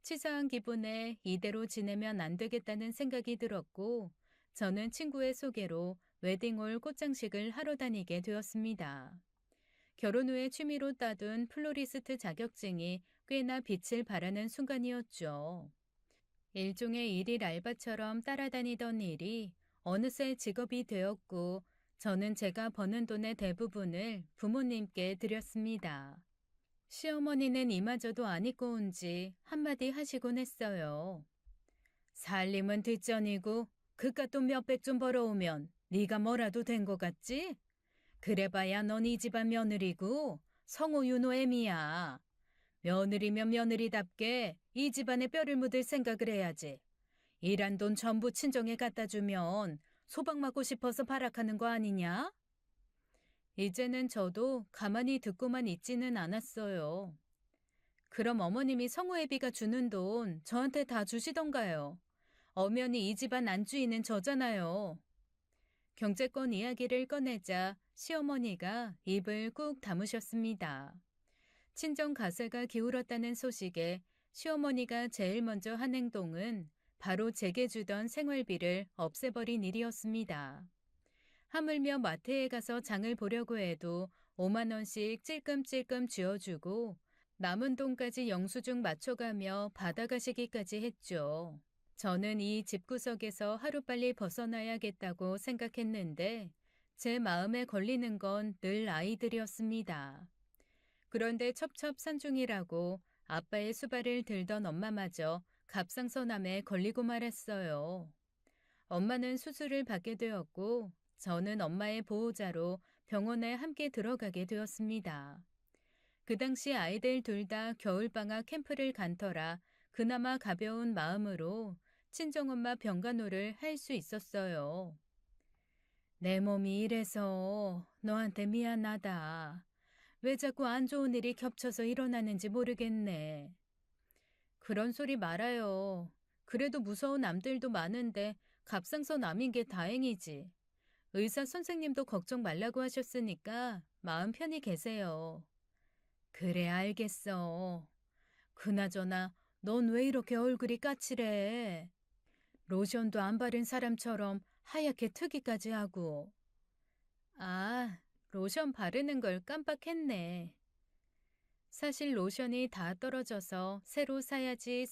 치사한 기분에 이대로 지내면 안 되겠다는 생각이 들었고 저는 친구의 소개로 웨딩홀 꽃장식을 하러 다니게 되었습니다. 결혼 후에 취미로 따둔 플로리스트 자격증이 꽤나 빛을 발하는 순간이었죠. 일종의 일일 알바처럼 따라다니던 일이 어느새 직업이 되었고, 저는 제가 버는 돈의 대부분을 부모님께 드렸습니다. 시어머니는 이마저도 안 입고 온 지 한마디 하시곤 했어요. 살림은 뒷전이고 그깟 돈 몇백 좀 벌어오면 네가 뭐라도 된 거 같지? 그래봐야 넌 이 집안 며느리고 성우 윤호 애미야. 며느리면 며느리답게 이 집안에 뼈를 묻을 생각을 해야지. 일한 돈 전부 친정에 갖다 주면 소박 맞고 싶어서 발악하는 거 아니냐? 이제는 저도 가만히 듣고만 있지는 않았어요. 그럼 어머님이 성우애비가 주는 돈 저한테 다 주시던가요? 엄연히 이 집안 안주인은 저잖아요. 경제권 이야기를 꺼내자 시어머니가 입을 꾹 다무셨습니다. 친정 가세가 기울었다는 소식에 시어머니가 제일 먼저 한 행동은 바로 제게 주던 생활비를 없애버린 일이었습니다. 하물며 마트에 가서 장을 보려고 해도 5만 원씩 찔끔찔끔 쥐어주고 남은 돈까지 영수증 맞춰가며 받아가시기까지 했죠. 저는 이 집구석에서 하루빨리 벗어나야겠다고 생각했는데 제 마음에 걸리는 건 늘 아이들이었습니다. 그런데 첩첩산중이라고 아빠의 수발을 들던 엄마마저 갑상선암에 걸리고 말았어요. 엄마는 수술을 받게 되었고 저는 엄마의 보호자로 병원에 함께 들어가게 되었습니다. 그 당시 아이들 둘 다 겨울방학 캠프를 간 터라 그나마 가벼운 마음으로 친정엄마 병간호를 할 수 있었어요. 내 몸이 이래서 너한테 미안하다. 왜 자꾸 안 좋은 일이 겹쳐서 일어나는지 모르겠네. 그런 소리 말아요. 그래도 무서운 암들도 많은데 갑상선 암인 게 다행이지. 의사 선생님도 걱정 말라고 하셨으니까 마음 편히 계세요. 그래, 알겠어. 그나저나 넌 왜 이렇게 얼굴이 까칠해? 로션도 안 바른 사람처럼 하얗게 트기까지 하고. 아, 로션 바르는 걸 깜빡했네. 사실 로션이 다 떨어져서 새로 사야지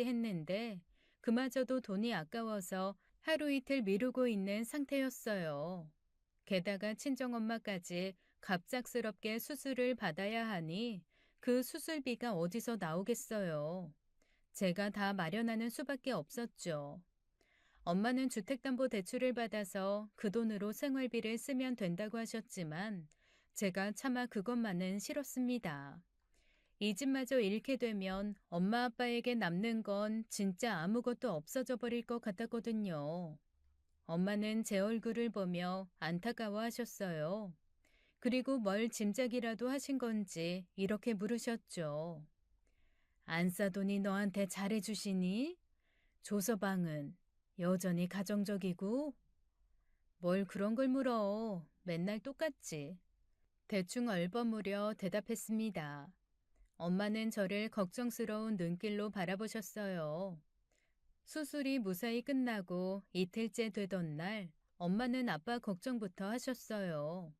했는데 그마저도 돈이 아까워서 하루 이틀 미루고 있는 상태였어요. 게다가 친정엄마까지 갑작스럽게 수술을 받아야 하니 그 수술비가 어디서 나오겠어요. 제가 다 마련하는 수밖에 없었죠. 엄마는 주택담보대출을 받아서 그 돈으로 생활비를 쓰면 된다고 하셨지만 제가 차마 그것만은 싫었습니다. 이 집마저 잃게 되면 엄마 아빠에게 남는 건 진짜 아무것도 없어져 버릴 것 같았거든요. 엄마는 제 얼굴을 보며 안타까워 하셨어요. 그리고 뭘 짐작이라도 하신 건지 이렇게 물으셨죠. 안싸돈이 너한테 잘해주시니? 조서방은 여전히 가정적이고? 뭘 그런 걸 물어. 맨날 똑같지. 대충 얼버무려 대답했습니다. 엄마는 저를 걱정스러운 눈길로 바라보셨어요. 수술이 무사히 끝나고 이틀째 되던 날, 엄마는 아빠 걱정부터 하셨어요.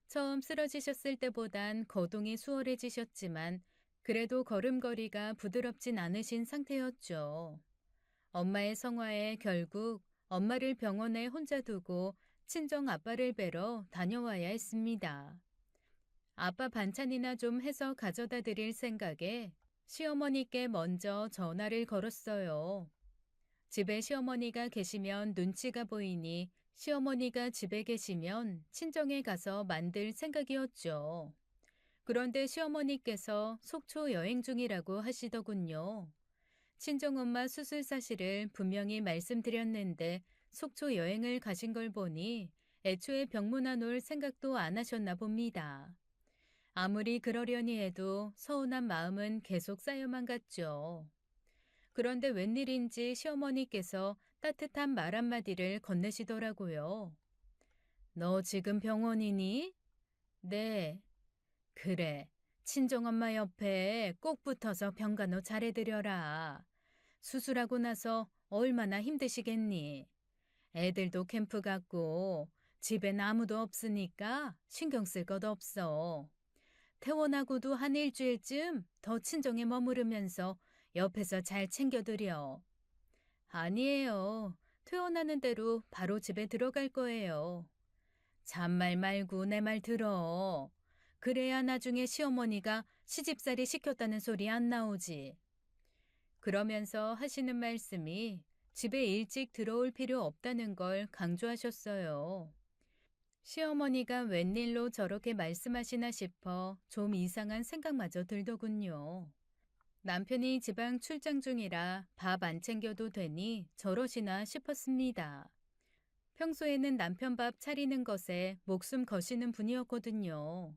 처음 쓰러지셨을 때보단 거동이 수월해지셨지만 그래도 걸음걸이가 부드럽진 않으신 상태였죠. 엄마의 성화에 결국 엄마를 병원에 혼자 두고 친정 아빠를 뵈러 다녀와야 했습니다. 아빠 반찬이나 좀 해서 가져다 드릴 생각에 시어머니께 먼저 전화를 걸었어요. 집에 시어머니가 계시면 눈치가 보이니 시어머니가 집에 계시면 친정에 가서 만들 생각이었죠. 그런데 시어머니께서 속초 여행 중이라고 하시더군요. 친정엄마 수술 사실을 분명히 말씀드렸는데 속초 여행을 가신 걸 보니 애초에 병문안 올 생각도 안 하셨나 봅니다. 아무리 그러려니 해도 서운한 마음은 계속 쌓여만 갔죠. 그런데 웬일인지 시어머니께서 따뜻한 말 한마디를 건네시더라고요. 너 지금 병원이니? 네. 그래. 친정엄마 옆에 꼭 붙어서 병간호 잘해드려라. 수술하고 나서 얼마나 힘드시겠니? 애들도 캠프 갔고 집엔 아무도 없으니까 신경 쓸 것 없어. 퇴원하고도 한 일주일쯤 더 친정에 머무르면서 옆에서 잘 챙겨드려. 아니에요. 퇴원하는 대로 바로 집에 들어갈 거예요. 잔말 말고 내 말 들어. 그래야 나중에 시어머니가 시집살이 시켰다는 소리 안 나오지. 그러면서 하시는 말씀이 집에 일찍 들어올 필요 없다는 걸 강조하셨어요. 시어머니가 웬일로 저렇게 말씀하시나 싶어 좀 이상한 생각마저 들더군요. 남편이 지방 출장 중이라 밥 안 챙겨도 되니 저러시나 싶었습니다. 평소에는 남편 밥 차리는 것에 목숨 거시는 분이었거든요.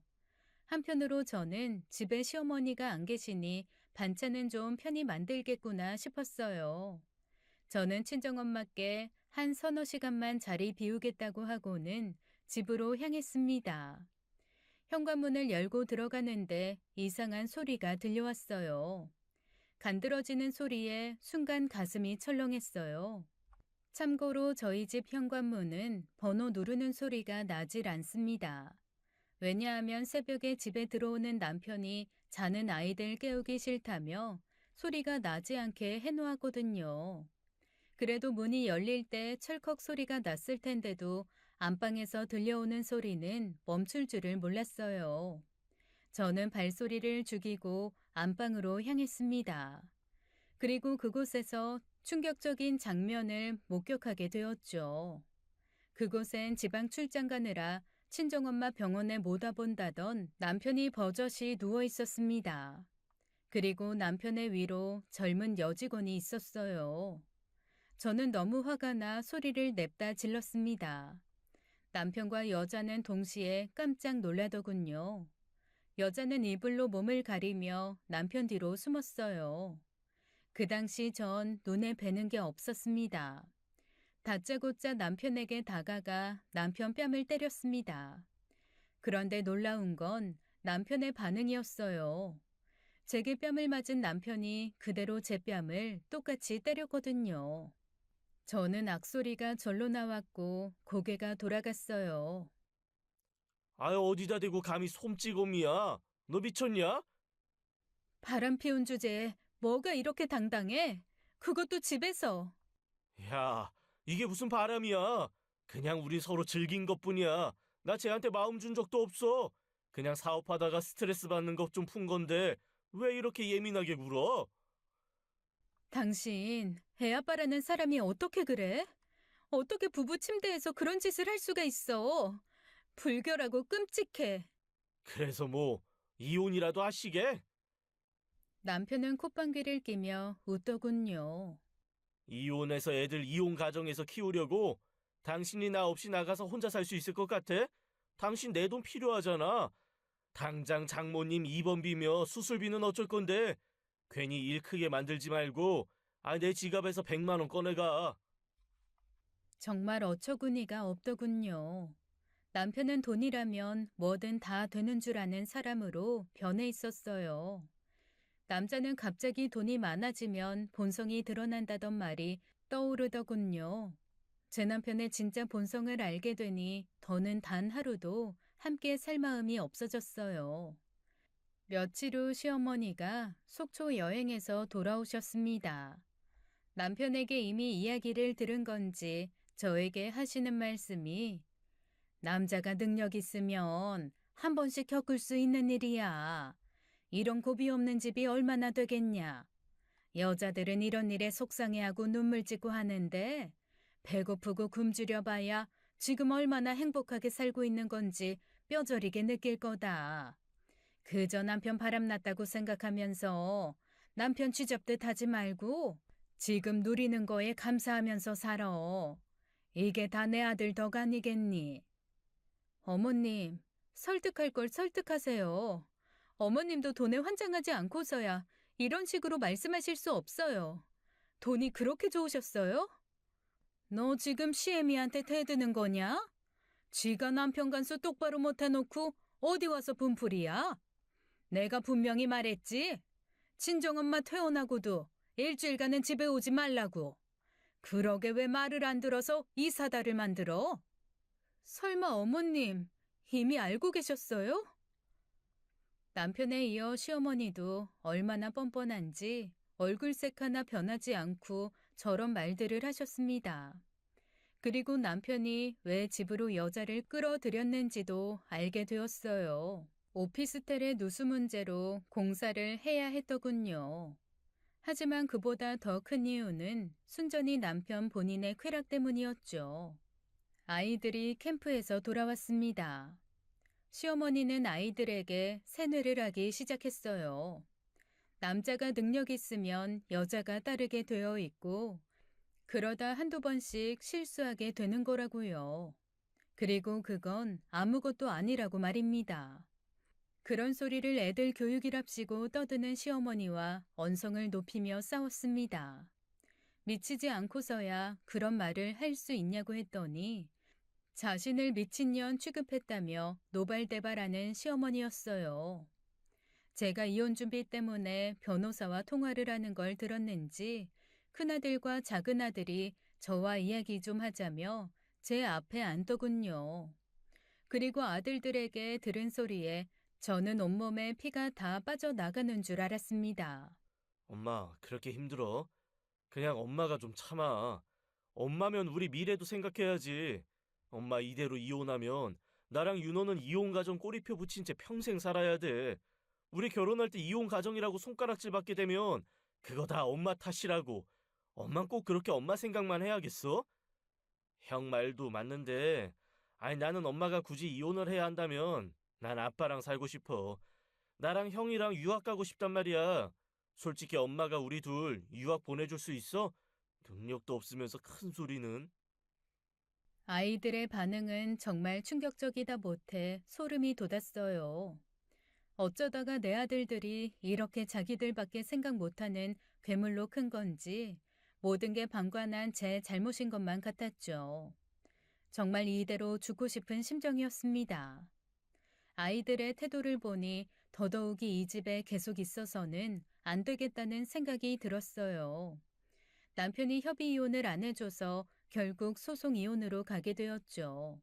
한편으로 저는 집에 시어머니가 안 계시니 반찬은 좀 편히 만들겠구나 싶었어요. 저는 친정엄마께 한 서너 시간만 자리 비우겠다고 하고는 집으로 향했습니다. 현관문을 열고 들어가는데 이상한 소리가 들려왔어요. 간드러지는 소리에 순간 가슴이 철렁했어요. 참고로 저희 집 현관문은 번호 누르는 소리가 나질 않습니다. 왜냐하면 새벽에 집에 들어오는 남편이 자는 아이들 깨우기 싫다며 소리가 나지 않게 해놓았거든요. 그래도 문이 열릴 때 철컥 소리가 났을 텐데도 안방에서 들려오는 소리는 멈출 줄을 몰랐어요. 저는 발소리를 죽이고 안방으로 향했습니다. 그리고 그곳에서 충격적인 장면을 목격하게 되었죠. 그곳엔 지방 출장 가느라 친정엄마 병원에 못 와본다던 남편이 버젓이 누워 있었습니다. 그리고 남편의 위로 젊은 여직원이 있었어요. 저는 너무 화가 나 소리를 냅다 질렀습니다. 남편과 여자는 동시에 깜짝 놀라더군요. 여자는 이불로 몸을 가리며 남편 뒤로 숨었어요. 그 당시 전 눈에 뵈는 게 없었습니다. 다짜고짜 남편에게 다가가 남편 뺨을 때렸습니다. 그런데 놀라운 건 남편의 반응이었어요. 제게 뺨을 맞은 남편이 그대로 제 뺨을 똑같이 때렸거든요. 저는 악소리가 절로 나왔고 고개가 돌아갔어요. 아유, 어디다 대고 감히 솜찌검이야? 너 미쳤냐? 바람 피운 주제에 뭐가 이렇게 당당해? 그것도 집에서. 야, 이게 무슨 바람이야? 그냥 우리 서로 즐긴 것뿐이야. 나 쟤한테 마음 준 적도 없어. 그냥 사업하다가 스트레스 받는 것 좀 푼 건데 왜 이렇게 예민하게 굴어? 당신 애아빠라는 사람이 어떻게 그래? 어떻게 부부 침대에서 그런 짓을 할 수가 있어? 불결하고 끔찍해. 그래서 뭐 이혼이라도 하시게? 남편은 콧방귀를 끼며 웃더군요. 이혼해서 애들 이혼 가정에서 키우려고? 당신이 나 없이 나가서 혼자 살 수 있을 것 같아? 당신 내 돈 필요하잖아. 당장 장모님 입원비며 수술비는 어쩔 건데 괜히 일 크게 만들지 말고 내 지갑에서 100만 원 꺼내가. 정말 어처구니가 없더군요. 남편은 돈이라면 뭐든 다 되는 줄 아는 사람으로 변해 있었어요. 남자는 갑자기 돈이 많아지면 본성이 드러난다던 말이 떠오르더군요. 제 남편의 진짜 본성을 알게 되니 더는 단 하루도 함께 살 마음이 없어졌어요. 며칠 후 시어머니가 속초 여행에서 돌아오셨습니다. 남편에게 이미 이야기를 들은 건지 저에게 하시는 말씀이 남자가 능력 있으면 한 번씩 겪을 수 있는 일이야. 이런 고비 없는 집이 얼마나 되겠냐. 여자들은 이런 일에 속상해하고 눈물 짓고 하는데 배고프고 굶주려 봐야 지금 얼마나 행복하게 살고 있는 건지 뼈저리게 느낄 거다. 그저 남편 바람났다고 생각하면서 남편 쥐잡듯 하지 말고 지금 누리는 거에 감사하면서 살아. 이게 다 내 아들 덕 아니겠니? 어머님, 설득할 걸 설득하세요. 어머님도 돈에 환장하지 않고서야 이런 식으로 말씀하실 수 없어요. 돈이 그렇게 좋으셨어요? 너 지금 시애미한테 대드는 거냐? 지가 남편 간수 똑바로 못 해놓고 어디 와서 분풀이야? 내가 분명히 말했지. 친정엄마 퇴원하고도 일주일간은 집에 오지 말라고. 그러게 왜 말을 안 들어서 이 사달을 만들어? 설마 어머님 이미 알고 계셨어요? 남편에 이어 시어머니도 얼마나 뻔뻔한지 얼굴색 하나 변하지 않고 저런 말들을 하셨습니다. 그리고 남편이 왜 집으로 여자를 끌어들였는지도 알게 되었어요. 오피스텔의 누수 문제로 공사를 해야 했더군요. 하지만 그보다 더 큰 이유는 순전히 남편 본인의 쾌락 때문이었죠. 아이들이 캠프에서 돌아왔습니다. 시어머니는 아이들에게 세뇌를 하기 시작했어요. 남자가 능력 있으면 여자가 따르게 되어 있고, 그러다 한두 번씩 실수하게 되는 거라고요. 그리고 그건 아무것도 아니라고 말입니다. 그런 소리를 애들 교육이랍시고 떠드는 시어머니와 언성을 높이며 싸웠습니다. 미치지 않고서야 그런 말을 할 수 있냐고 했더니 자신을 미친년 취급했다며 노발대발하는 시어머니였어요. 제가 이혼 준비 때문에 변호사와 통화를 하는 걸 들었는지 큰아들과 작은아들이 저와 이야기 좀 하자며 제 앞에 앉더군요. 그리고 아들들에게 들은 소리에 저는 온몸에 피가 다 빠져나가는 줄 알았습니다. 엄마, 그렇게 힘들어? 그냥 엄마가 좀 참아. 엄마면 우리 미래도 생각해야지. 엄마 이대로 이혼하면 나랑 윤호는 이혼 가정 꼬리표 붙인 채 평생 살아야 돼. 우리 결혼할 때 이혼 가정이라고 손가락질 받게 되면 그거 다 엄마 탓이라고. 엄만 꼭 그렇게 엄마 생각만 해야겠어? 형 말도 맞는데, 아니 나는 엄마가 굳이 이혼을 해야 한다면 난 아빠랑 살고 싶어. 나랑 형이랑 유학 가고 싶단 말이야. 솔직히 엄마가 우리 둘 유학 보내줄 수 있어? 능력도 없으면서 큰 소리는. 아이들의 반응은 정말 충격적이다 못해 소름이 돋았어요. 어쩌다가 내 아들들이 이렇게 자기들밖에 생각 못하는 괴물로 큰 건지 모든 게 방관한 제 잘못인 것만 같았죠. 정말 이대로 죽고 싶은 심정이었습니다. 아이들의 태도를 보니 더더욱이 이 집에 계속 있어서는 안 되겠다는 생각이 들었어요. 남편이 협의 이혼을 안 해줘서 결국 소송 이혼으로 가게 되었죠.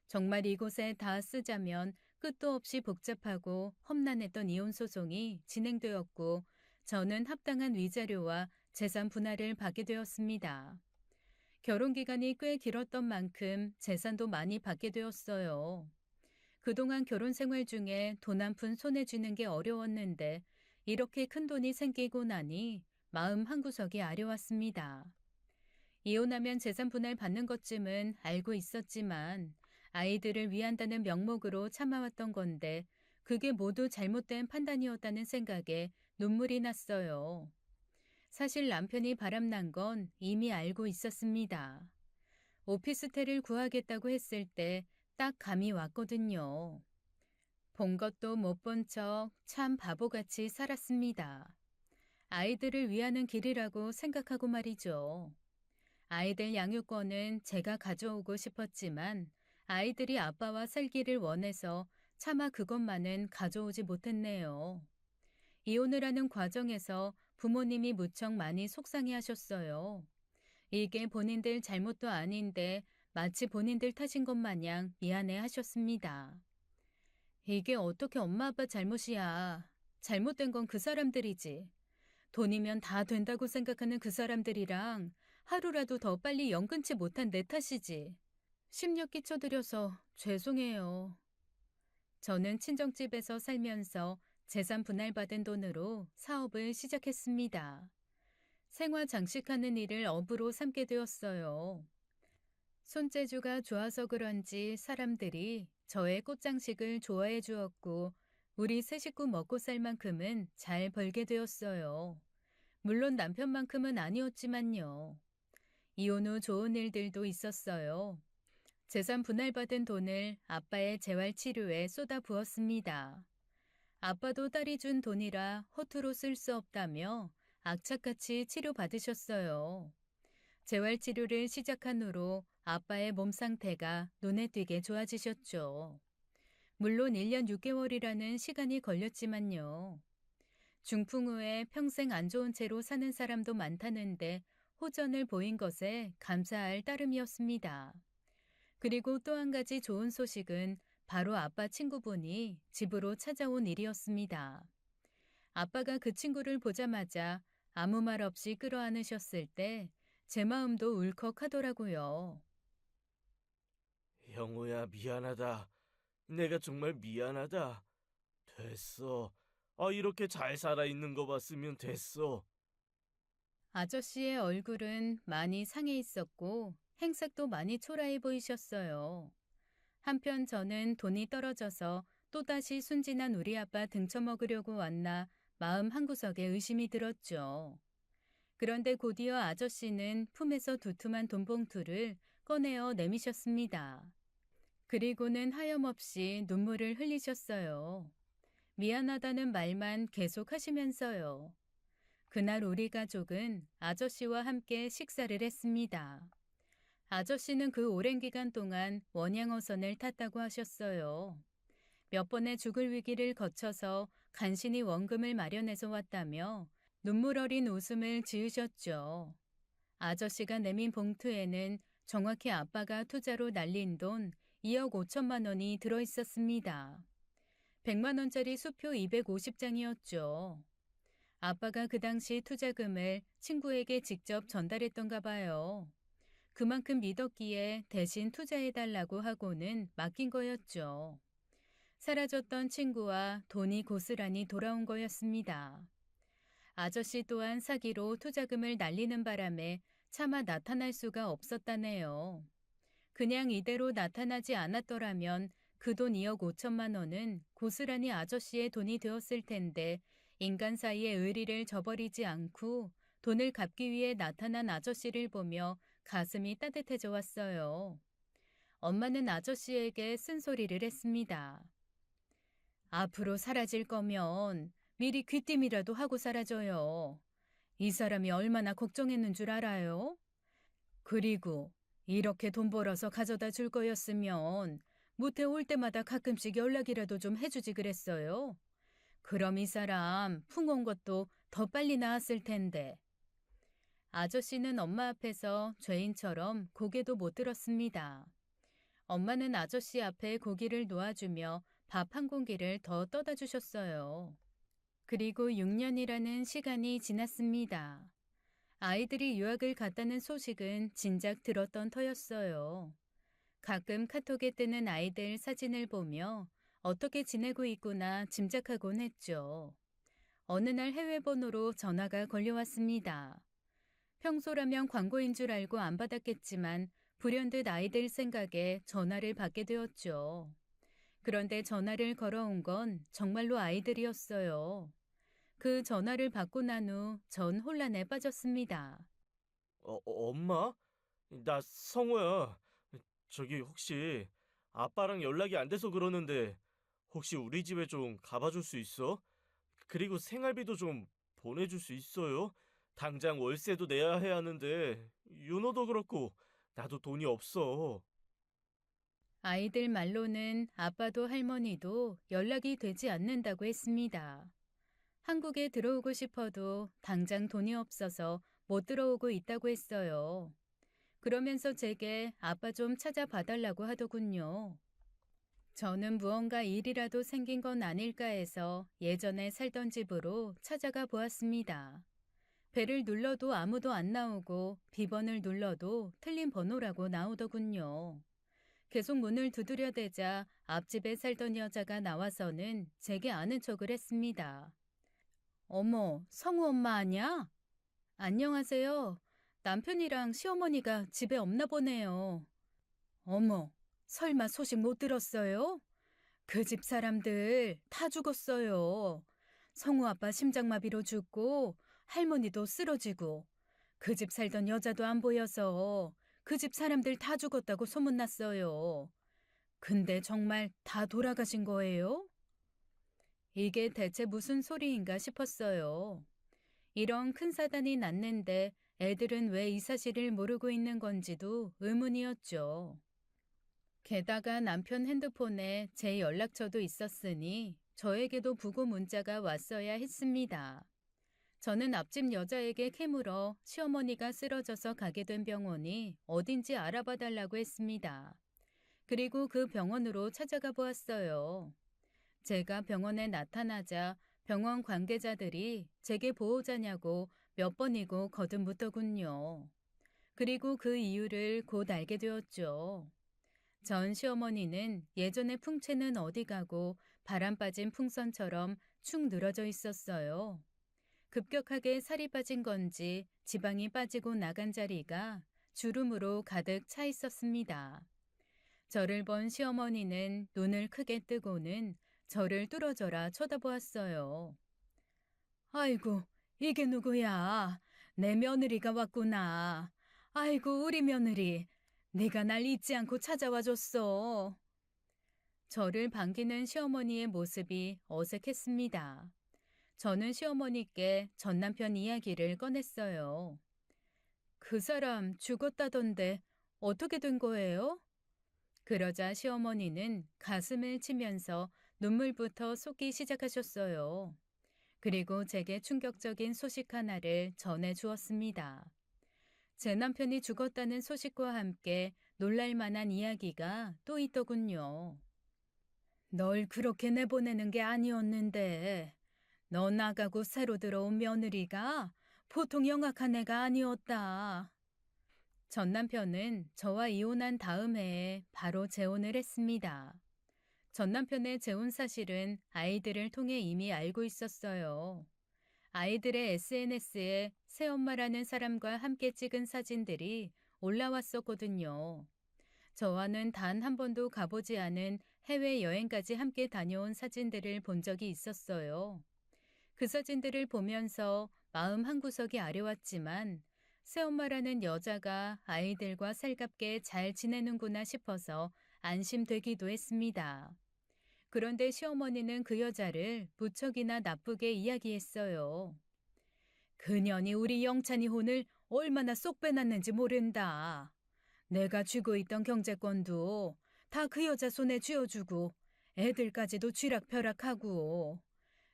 정말 이곳에 다 쓰자면 끝도 없이 복잡하고 험난했던 이혼 소송이 진행되었고 저는 합당한 위자료와 재산 분할을 받게 되었습니다. 결혼 기간이 꽤 길었던 만큼 재산도 많이 받게 되었어요. 그동안 결혼 생활 중에 돈 한 푼 손에 쥐는 게 어려웠는데 이렇게 큰 돈이 생기고 나니 마음 한구석이 아려왔습니다. 이혼하면 재산 분할 받는 것쯤은 알고 있었지만 아이들을 위한다는 명목으로 참아왔던 건데 그게 모두 잘못된 판단이었다는 생각에 눈물이 났어요. 사실 남편이 바람난 건 이미 알고 있었습니다. 오피스텔을 구하겠다고 했을 때 딱 감이 왔거든요. 본 것도 못 본 척 참 바보같이 살았습니다. 아이들을 위하는 길이라고 생각하고 말이죠. 아이들 양육권은 제가 가져오고 싶었지만 아이들이 아빠와 살기를 원해서 차마 그것만은 가져오지 못했네요. 이혼을 하는 과정에서 부모님이 무척 많이 속상해 하셨어요. 이게 본인들 잘못도 아닌데 마치 본인들 탓인 것 마냥 미안해 하셨습니다. 이게 어떻게 엄마 아빠 잘못이야. 잘못된 건 그 사람들이지. 돈이면 다 된다고 생각하는 그 사람들이랑 하루라도 더 빨리 연 끊지 못한 내 탓이지. 심력 끼쳐드려서 죄송해요. 저는 친정집에서 살면서 재산 분할받은 돈으로 사업을 시작했습니다. 생화 장식하는 일을 업으로 삼게 되었어요. 손재주가 좋아서 그런지 사람들이 저의 꽃장식을 좋아해 주었고 우리 세 식구 먹고 살 만큼은 잘 벌게 되었어요. 물론 남편만큼은 아니었지만요. 이혼 후 좋은 일들도 있었어요. 재산 분할받은 돈을 아빠의 재활치료에 쏟아 부었습니다. 아빠도 딸이 준 돈이라 허투루 쓸 수 없다며 악착같이 치료받으셨어요. 재활치료를 시작한 후로 아빠의 몸 상태가 눈에 띄게 좋아지셨죠. 물론 1년 6개월이라는 시간이 걸렸지만요. 중풍 후에 평생 안 좋은 채로 사는 사람도 많다는데 호전을 보인 것에 감사할 따름이었습니다. 그리고 또 한 가지 좋은 소식은 바로 아빠 친구분이 집으로 찾아온 일이었습니다. 아빠가 그 친구를 보자마자 아무 말 없이 끌어안으셨을 때 제 마음도 울컥하더라고요. 형우야, 미안하다. 내가 정말 미안하다. 됐어. 이렇게 잘 살아있는 거 봤으면 됐어. 아저씨의 얼굴은 많이 상해 있었고 행색도 많이 초라해 보이셨어요. 한편 저는 돈이 떨어져서 또다시 순진한 우리 아빠 등쳐먹으려고 왔나 마음 한구석에 의심이 들었죠. 그런데 곧이어 아저씨는 품에서 두툼한 돈봉투를 꺼내어 내미셨습니다. 그리고는 하염없이 눈물을 흘리셨어요. 미안하다는 말만 계속 하시면서요. 그날 우리 가족은 아저씨와 함께 식사를 했습니다. 아저씨는 그 오랜 기간 동안 원양어선을 탔다고 하셨어요. 몇 번의 죽을 위기를 거쳐서 간신히 원금을 마련해서 왔다며 눈물 어린 웃음을 지으셨죠. 아저씨가 내민 봉투에는 정확히 아빠가 투자로 날린 돈 2억 5천만 원이 들어있었습니다. 100만 원짜리 수표 250장이었죠. 아빠가 그 당시 투자금을 친구에게 직접 전달했던가 봐요. 그만큼 믿었기에 대신 투자해달라고 하고는 맡긴 거였죠. 사라졌던 친구와 돈이 고스란히 돌아온 거였습니다. 아저씨 또한 사기로 투자금을 날리는 바람에 차마 나타날 수가 없었다네요. 그냥 이대로 나타나지 않았더라면 그 돈 2억 5천만 원은 고스란히 아저씨의 돈이 되었을 텐데 인간 사이의 의리를 저버리지 않고 돈을 갚기 위해 나타난 아저씨를 보며 가슴이 따뜻해져 왔어요. 엄마는 아저씨에게 쓴소리를 했습니다. 앞으로 사라질 거면 미리 귀띔이라도 하고 사라져요. 이 사람이 얼마나 걱정했는 줄 알아요? 그리고 이렇게 돈 벌어서 가져다 줄 거였으면 무태 올 때마다 가끔씩 연락이라도 좀 해주지 그랬어요. 그럼 이 사람 풍 온 것도 더 빨리 나았을 텐데. 아저씨는 엄마 앞에서 죄인처럼 고개도 못 들었습니다. 엄마는 아저씨 앞에 고기를 놓아주며 밥 한 공기를 더 떠다 주셨어요. 그리고 6년이라는 시간이 지났습니다. 아이들이 유학을 갔다는 소식은 진작 들었던 터였어요. 가끔 카톡에 뜨는 아이들 사진을 보며 어떻게 지내고 있구나 짐작하곤 했죠. 어느 날 해외 번호로 전화가 걸려왔습니다. 평소라면 광고인 줄 알고 안 받았겠지만 불현듯 아이들 생각에 전화를 받게 되었죠. 그런데 전화를 걸어온 건 정말로 아이들이었어요. 그 전화를 받고 난 후 전 혼란에 빠졌습니다. 엄마? 나 성우야. 저기 혹시 아빠랑 연락이 안 돼서 그러는데 혹시 우리 집에 좀 가봐줄 수 있어? 그리고 생활비도 좀 보내줄 수 있어요? 당장 월세도 내야 해 하는데 윤호도 그렇고 나도 돈이 없어. 아이들 말로는 아빠도 할머니도 연락이 되지 않는다고 했습니다. 한국에 들어오고 싶어도 당장 돈이 없어서 못 들어오고 있다고 했어요. 그러면서 제게 아빠 좀 찾아봐달라고 하더군요. 저는 무언가 일이라도 생긴 건 아닐까 해서 예전에 살던 집으로 찾아가 보았습니다. 배를 눌러도 아무도 안 나오고 비번을 눌러도 틀린 번호라고 나오더군요. 계속 문을 두드려대자 앞집에 살던 여자가 나와서는 제게 아는 척을 했습니다. 어머, 성우 엄마 아냐? 안녕하세요. 남편이랑 시어머니가 집에 없나 보네요. 어머, 설마 소식 못 들었어요? 그 집 사람들 다 죽었어요. 성우 아빠 심장마비로 죽고 할머니도 쓰러지고 그 집 살던 여자도 안 보여서 그 집 사람들 다 죽었다고 소문났어요. 근데 정말 다 돌아가신 거예요? 이게 대체 무슨 소리인가 싶었어요. 이런 큰 사단이 났는데 애들은 왜 이 사실을 모르고 있는 건지도 의문이었죠. 게다가 남편 핸드폰에 제 연락처도 있었으니 저에게도 부고 문자가 왔어야 했습니다. 저는 앞집 여자에게 캐물어 시어머니가 쓰러져서 가게 된 병원이 어딘지 알아봐 달라고 했습니다. 그리고 그 병원으로 찾아가 보았어요. 제가 병원에 나타나자 병원 관계자들이 제게 보호자냐고 몇 번이고 거듭묻더군요. 그리고 그 이유를 곧 알게 되었죠. 전 시어머니는 예전의 풍채는 어디 가고 바람 빠진 풍선처럼 축 늘어져 있었어요. 급격하게 살이 빠진 건지 지방이 빠지고 나간 자리가 주름으로 가득 차 있었습니다. 저를 본 시어머니는 눈을 크게 뜨고는 저를 뚫어져라 쳐다보았어요. 아이고, 이게 누구야? 내 며느리가 왔구나. 아이고, 우리 며느리. 네가 날 잊지 않고 찾아와 줬어. 저를 반기는 시어머니의 모습이 어색했습니다. 저는 시어머니께 전 남편 이야기를 꺼냈어요. 그 사람 죽었다던데 어떻게 된 거예요? 그러자 시어머니는 가슴을 치면서 눈물부터 쏟기 시작하셨어요. 그리고 제게 충격적인 소식 하나를 전해 주었습니다. 제 남편이 죽었다는 소식과 함께 놀랄 만한 이야기가 또 있더군요. 널 그렇게 내보내는 게 아니었는데, 너 나가고 새로 들어온 며느리가 보통 영악한 애가 아니었다. 전 남편은 저와 이혼한 다음 해에 바로 재혼을 했습니다. 전 남편의 재혼 사실은 아이들을 통해 이미 알고 있었어요. 아이들의 SNS에 새엄마라는 사람과 함께 찍은 사진들이 올라왔었거든요. 저와는 단 한 번도 가보지 않은 해외여행까지 함께 다녀온 사진들을 본 적이 있었어요. 그 사진들을 보면서 마음 한구석이 아려왔지만 새엄마라는 여자가 아이들과 살갑게 잘 지내는구나 싶어서 안심되기도 했습니다. 그런데 시어머니는 그 여자를 무척이나 나쁘게 이야기했어요. 그년이 우리 영찬이 혼을 얼마나 쏙 빼놨는지 모른다. 내가 쥐고 있던 경제권도 다 그 여자 손에 쥐어주고 애들까지도 쥐락펴락하고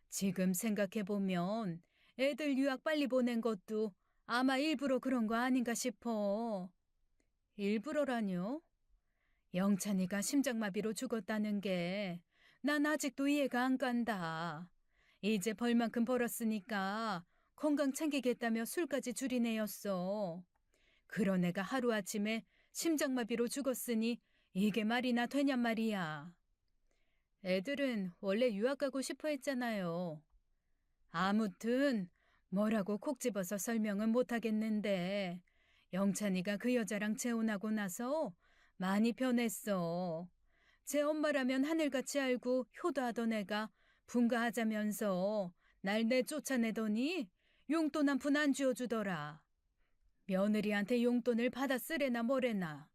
지금 생각해보면 애들 유학 빨리 보낸 것도 아마 일부러 그런 거 아닌가 싶어. 일부러라뇨? 영찬이가 심장마비로 죽었다는 게 난 아직도 이해가 안 간다. 이제 벌만큼 벌었으니까 건강 챙기겠다며 술까지 줄이내였어. 그런 애가 하루아침에 심장마비로 죽었으니 이게 말이나 되냔 말이야. 애들은 원래 유학 가고 싶어 했잖아요. 아무튼 뭐라고 콕 집어서 설명은 못하겠는데 영찬이가 그 여자랑 재혼하고 나서 많이 변했어. 제 엄마라면 하늘같이 알고 효도하던 애가 분가하자면서 날 내쫓아내더니 용돈 한 푼 안 쥐어주더라. 며느리한테 용돈을 받아 쓰래나 뭐래나.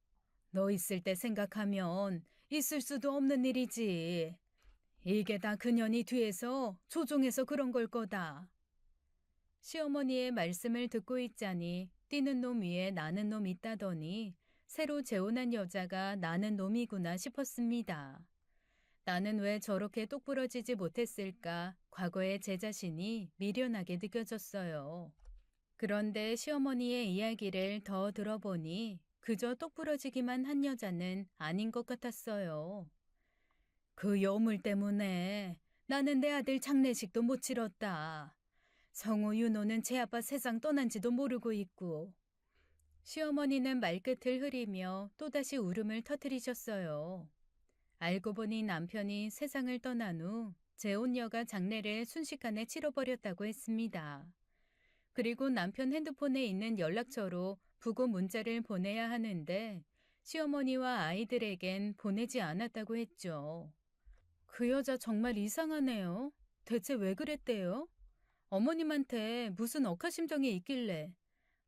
너 있을 때 생각하면 있을 수도 없는 일이지. 이게 다 그년이 뒤에서 조종해서 그런 걸 거다. 시어머니의 말씀을 듣고 있자니 뛰는 놈 위에 나는 놈 있다더니 새로 재혼한 여자가 나는 놈이구나 싶었습니다. 나는 왜 저렇게 똑부러지지 못했을까 과거의 제 자신이 미련하게 느껴졌어요. 그런데 시어머니의 이야기를 더 들어보니 그저 똑부러지기만 한 여자는 아닌 것 같았어요. 그 여물 때문에 나는 내 아들 장례식도 못 치렀다. 성우 윤호는 제 아빠 세상 떠난지도 모르고 있고. 시어머니는 말끝을 흐리며 또다시 울음을 터뜨리셨어요. 알고 보니 남편이 세상을 떠난 후 재혼녀가 장례를 순식간에 치러버렸다고 했습니다. 그리고 남편 핸드폰에 있는 연락처로 부고 문자를 보내야 하는데 시어머니와 아이들에겐 보내지 않았다고 했죠. 그 여자 정말 이상하네요. 대체 왜 그랬대요? 어머님한테 무슨 억하심정이 있길래.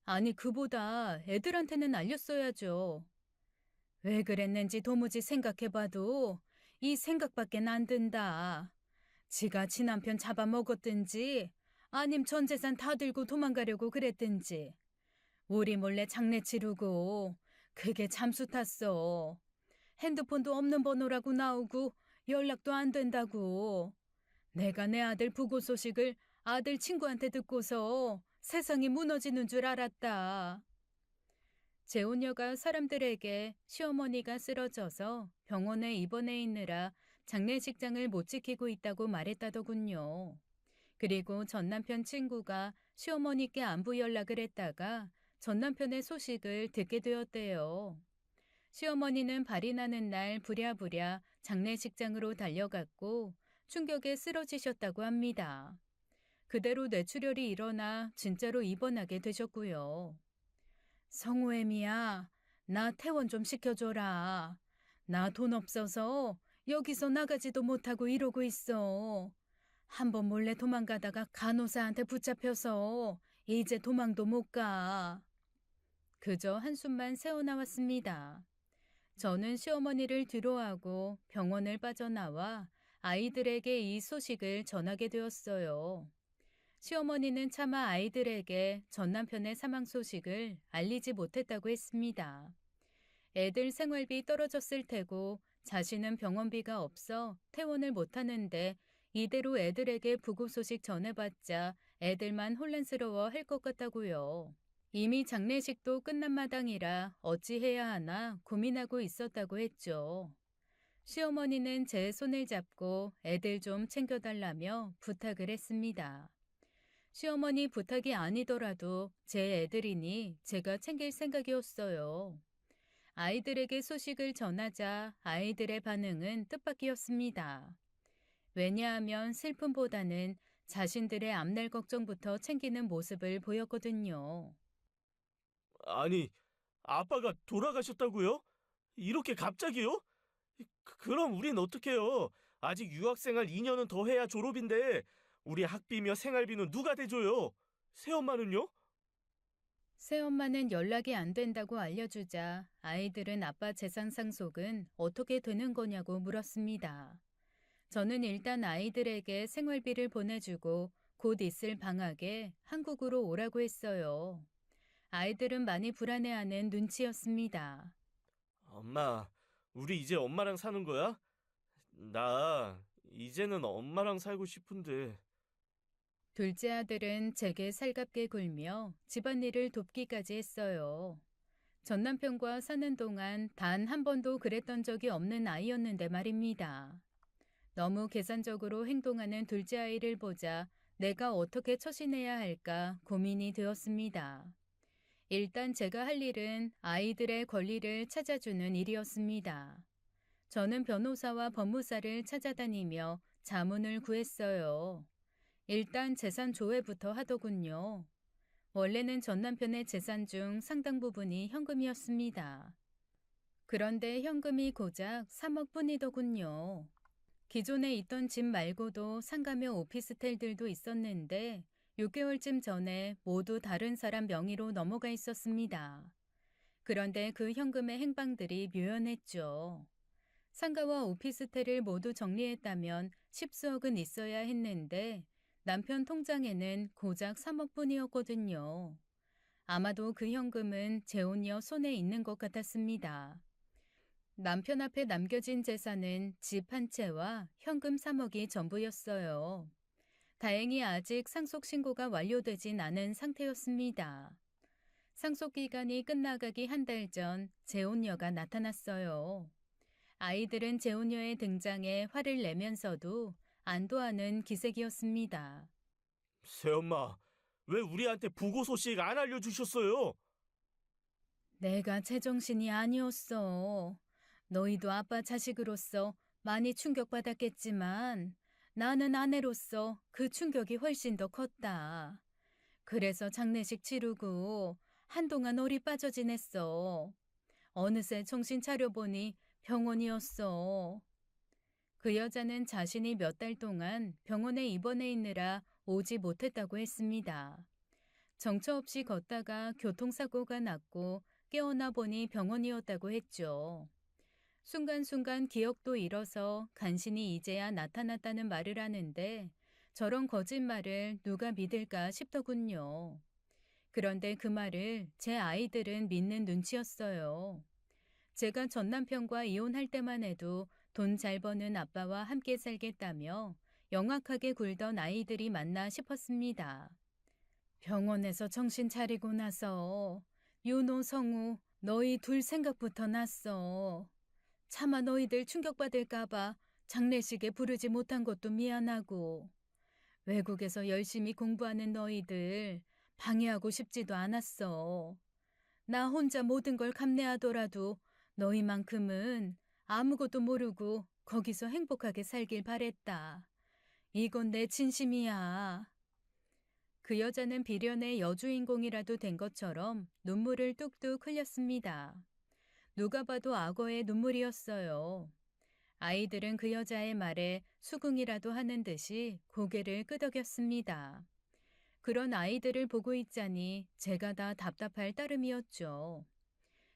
아니 그보다 애들한테는 알렸어야죠. 왜 그랬는지 도무지 생각해봐도 이 생각밖엔 안 든다. 지가 지 남편 잡아먹었든지 아님 전 재산 다 들고 도망가려고 그랬든지 우리 몰래 장례 치르고 그게 잠수 탔어. 핸드폰도 없는 번호라고 나오고 연락도 안 된다고. 내가 내 아들 부고 소식을 아들 친구한테 듣고서 세상이 무너지는 줄 알았다. 재혼녀가 사람들에게 시어머니가 쓰러져서 병원에 입원해 있느라 장례식장을 못 지키고 있다고 말했다더군요. 그리고 전 남편 친구가 시어머니께 안부 연락을 했다가 전 남편의 소식을 듣게 되었대요. 시어머니는 발이 나는 날 부랴부랴 장례식장으로 달려갔고 충격에 쓰러지셨다고 합니다. 그대로 뇌출혈이 일어나 진짜로 입원하게 되셨고요. 성우애미야, 나 퇴원 좀 시켜줘라. 나 돈 없어서 여기서 나가지도 못하고 이러고 있어. 한 번 몰래 도망가다가 간호사한테 붙잡혀서 이제 도망도 못 가. 그저 한숨만 새어나왔습니다. 저는 시어머니를 뒤로하고 병원을 빠져나와 아이들에게 이 소식을 전하게 되었어요. 시어머니는 차마 아이들에게 전 남편의 사망 소식을 알리지 못했다고 했습니다. 애들 생활비 떨어졌을 테고 자신은 병원비가 없어 퇴원을 못하는데 이대로 애들에게 부고 소식 전해봤자 애들만 혼란스러워 할 것 같다고요. 이미 장례식도 끝난 마당이라 어찌해야 하나 고민하고 있었다고 했죠. 시어머니는 제 손을 잡고 애들 좀 챙겨달라며 부탁을 했습니다. 시어머니 부탁이 아니더라도 제 애들이니 제가 챙길 생각이었어요. 아이들에게 소식을 전하자 아이들의 반응은 뜻밖이었습니다. 왜냐하면 슬픔보다는 자신들의 앞날 걱정부터 챙기는 모습을 보였거든요. 아니, 아빠가 돌아가셨다고요? 이렇게 갑자기요? 그럼 우린 어떡해요? 아직 유학생활 2년은 더 해야 졸업인데 우리 학비며 생활비는 누가 대줘요? 새엄마는요? 새엄마는 연락이 안 된다고 알려주자 아이들은 아빠 재산 상속은 어떻게 되는 거냐고 물었습니다. 저는 일단 아이들에게 생활비를 보내주고 곧 있을 방학에 한국으로 오라고 했어요. 아이들은 많이 불안해하는 눈치였습니다. 엄마, 우리 이제 엄마랑 사는 거야? 나 이제는 엄마랑 살고 싶은데. 둘째 아들은 제게 살갑게 굴며 집안일을 돕기까지 했어요. 전 남편과 사는 동안 단 한 번도 그랬던 적이 없는 아이였는데 말입니다. 너무 계산적으로 행동하는 둘째 아이를 보자 내가 어떻게 처신해야 할까 고민이 되었습니다. 일단 제가 할 일은 아이들의 권리를 찾아주는 일이었습니다. 저는 변호사와 법무사를 찾아다니며 자문을 구했어요. 일단 재산 조회부터 하더군요. 원래는 전 남편의 재산 중 상당 부분이 현금이었습니다. 그런데 현금이 고작 3억 뿐이더군요. 기존에 있던 집 말고도 상가며 오피스텔들도 있었는데 6개월쯤 전에 모두 다른 사람 명의로 넘어가 있었습니다. 그런데 그 현금의 행방들이 묘연했죠. 상가와 오피스텔을 모두 정리했다면 10수억은 있어야 했는데 남편 통장에는 고작 3억 뿐이었거든요. 아마도 그 현금은 재혼녀 손에 있는 것 같았습니다. 남편 앞에 남겨진 재산은 집 한 채와 현금 3억이 전부였어요. 다행히 아직 상속 신고가 완료되진 않은 상태였습니다. 상속 기간이 끝나가기 한 달 전 재혼녀가 나타났어요. 아이들은 재혼녀의 등장에 화를 내면서도 안도하는 기색이었습니다. 새엄마, 왜 우리한테 부고 소식 안 알려주셨어요? 내가 제정신이 아니었어. 너희도 아빠 자식으로서 많이 충격받았겠지만 나는 아내로서 그 충격이 훨씬 더 컸다. 그래서 장례식 치르고 한동안 어리 빠져 지냈어. 어느새 정신 차려보니 병원이었어. 그 여자는 자신이 몇 달 동안 병원에 입원해 있느라 오지 못했다고 했습니다. 정처 없이 걷다가 교통사고가 났고 깨어나 보니 병원이었다고 했죠. 순간순간 기억도 잃어서 간신히 이제야 나타났다는 말을 하는데 저런 거짓말을 누가 믿을까 싶더군요. 그런데 그 말을 제 아이들은 믿는 눈치였어요. 제가 전 남편과 이혼할 때만 해도 돈 잘 버는 아빠와 함께 살겠다며 영악하게 굴던 아이들이 맞나 싶었습니다. 병원에서 정신 차리고 나서 윤호, 성우 너희 둘 생각부터 났어. 차마 너희들 충격받을까봐 장례식에 부르지 못한 것도 미안하고, 외국에서 열심히 공부하는 너희들 방해하고 싶지도 않았어. 나 혼자 모든 걸 감내하더라도 너희만큼은 아무것도 모르고 거기서 행복하게 살길 바랬다. 이건 내 진심이야. 그 여자는 비련의 여주인공이라도 된 것처럼 눈물을 뚝뚝 흘렸습니다. 누가 봐도 악어의 눈물이었어요. 아이들은 그 여자의 말에 수긍이라도 하는 듯이 고개를 끄덕였습니다. 그런 아이들을 보고 있자니 제가 다 답답할 따름이었죠.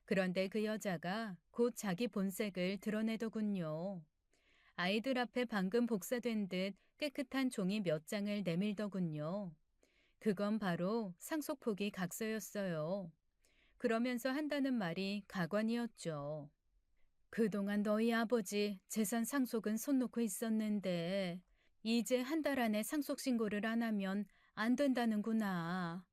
그런데 그 여자가 곧 자기 본색을 드러내더군요. 아이들 앞에 방금 복사된 듯 깨끗한 종이 몇 장을 내밀더군요. 그건 바로 상속포기 각서였어요. 그러면서 한다는 말이 가관이었죠. 그동안 너희 아버지 재산 상속은 손 놓고 있었는데 이제 한 달 안에 상속 신고를 안 하면 안 된다는구나.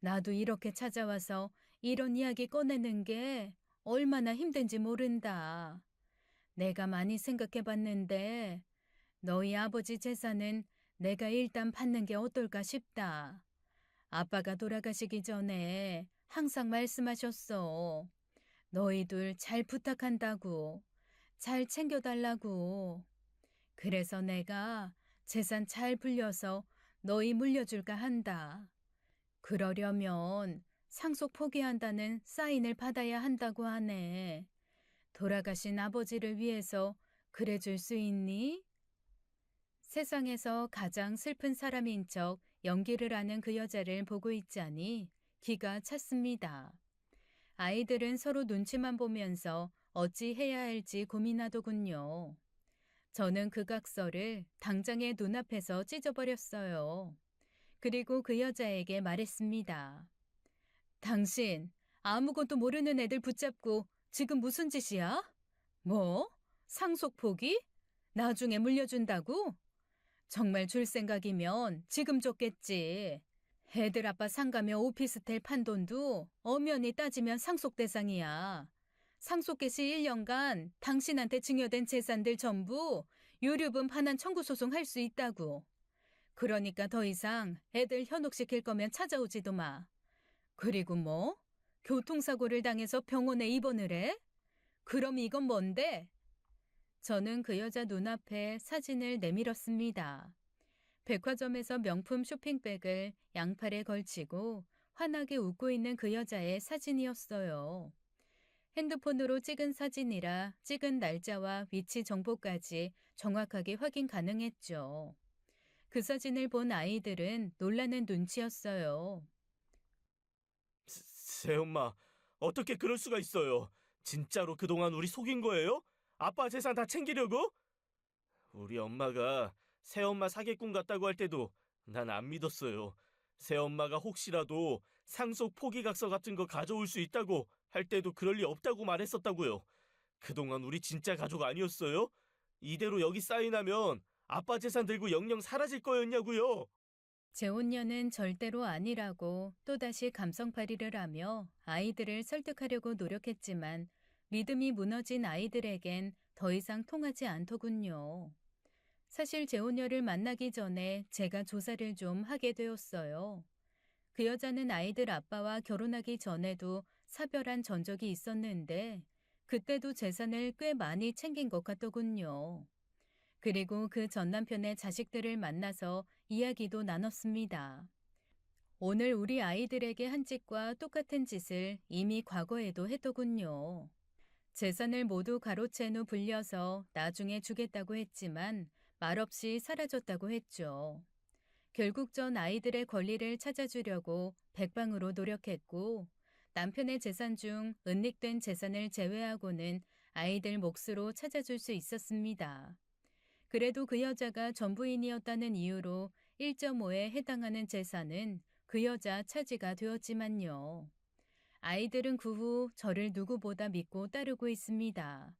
나도 이렇게 찾아와서 이런 이야기 꺼내는 게 얼마나 힘든지 모른다. 내가 많이 생각해 봤는데 너희 아버지 재산은 내가 일단 받는 게 어떨까 싶다. 아빠가 돌아가시기 전에 항상 말씀하셨어. 너희들 잘 부탁한다고, 잘 챙겨달라고. 그래서 내가 재산 잘 불려서 너희 물려줄까 한다. 그러려면 상속 포기한다는 사인을 받아야 한다고 하네. 돌아가신 아버지를 위해서 그래줄 수 있니? 세상에서 가장 슬픈 사람인 척 연기를 하는 그 여자를 보고 있자니 기가 찼습니다. 아이들은 서로 눈치만 보면서 어찌 해야 할지 고민하더군요. 저는 그 각서를 당장의 눈앞에서 찢어버렸어요. 그리고 그 여자에게 말했습니다. 당신 아무것도 모르는 애들 붙잡고 지금 무슨 짓이야? 뭐? 상속 포기? 나중에 물려준다고? 정말 줄 생각이면 지금 줬겠지. 애들 아빠 상가며 오피스텔 판 돈도 엄연히 따지면 상속 대상이야. 상속계 시 1년간 당신한테 증여된 재산들 전부 유류분 반환 청구 소송할 수 있다고. 그러니까 더 이상 애들 현혹시킬 거면 찾아오지도 마. 그리고 뭐? 교통사고를 당해서 병원에 입원을 해? 그럼 이건 뭔데? 저는 그 여자 눈앞에 사진을 내밀었습니다. 백화점에서 명품 쇼핑백을 양팔에 걸치고 환하게 웃고 있는 그 여자의 사진이었어요. 핸드폰으로 찍은 사진이라 찍은 날짜와 위치 정보까지 정확하게 확인 가능했죠. 그 사진을 본 아이들은 놀라는 눈치였어요. 새엄마, 어떻게 그럴 수가 있어요? 진짜로 그동안 우리 속인 거예요? 아빠 재산 다 챙기려고? 우리 엄마가 새엄마 사기꾼 같다고 할 때도 난 안 믿었어요. 새엄마가 혹시라도 상속 포기각서 같은 거 가져올 수 있다고 할 때도 그럴 리 없다고 말했었다고요. 그동안 우리 진짜 가족 아니었어요? 이대로 여기 사인하면 아빠 재산 들고 영영 사라질 거였냐고요. 재혼녀는 절대로 아니라고 또다시 감성팔이를 하며 아이들을 설득하려고 노력했지만 믿음이 무너진 아이들에겐 더 이상 통하지 않더군요. 사실 재혼녀를 만나기 전에 제가 조사를 좀 하게 되었어요. 그 여자는 아이들 아빠와 결혼하기 전에도 사별한 전적이 있었는데 그때도 재산을 꽤 많이 챙긴 것 같더군요. 그리고 그 전 남편의 자식들을 만나서 이야기도 나눴습니다. 오늘 우리 아이들에게 한 짓과 똑같은 짓을 이미 과거에도 했더군요. 재산을 모두 가로챈 후 불려서 나중에 주겠다고 했지만 말없이 사라졌다고 했죠. 결국 전 아이들의 권리를 찾아주려고 백방으로 노력했고 남편의 재산 중 은닉된 재산을 제외하고는 아이들 몫으로 찾아줄 수 있었습니다. 그래도 그 여자가 전부인이었다는 이유로 1.5에 해당하는 재산은 그 여자 차지가 되었지만요. 아이들은 그 후 저를 누구보다 믿고 따르고 있습니다.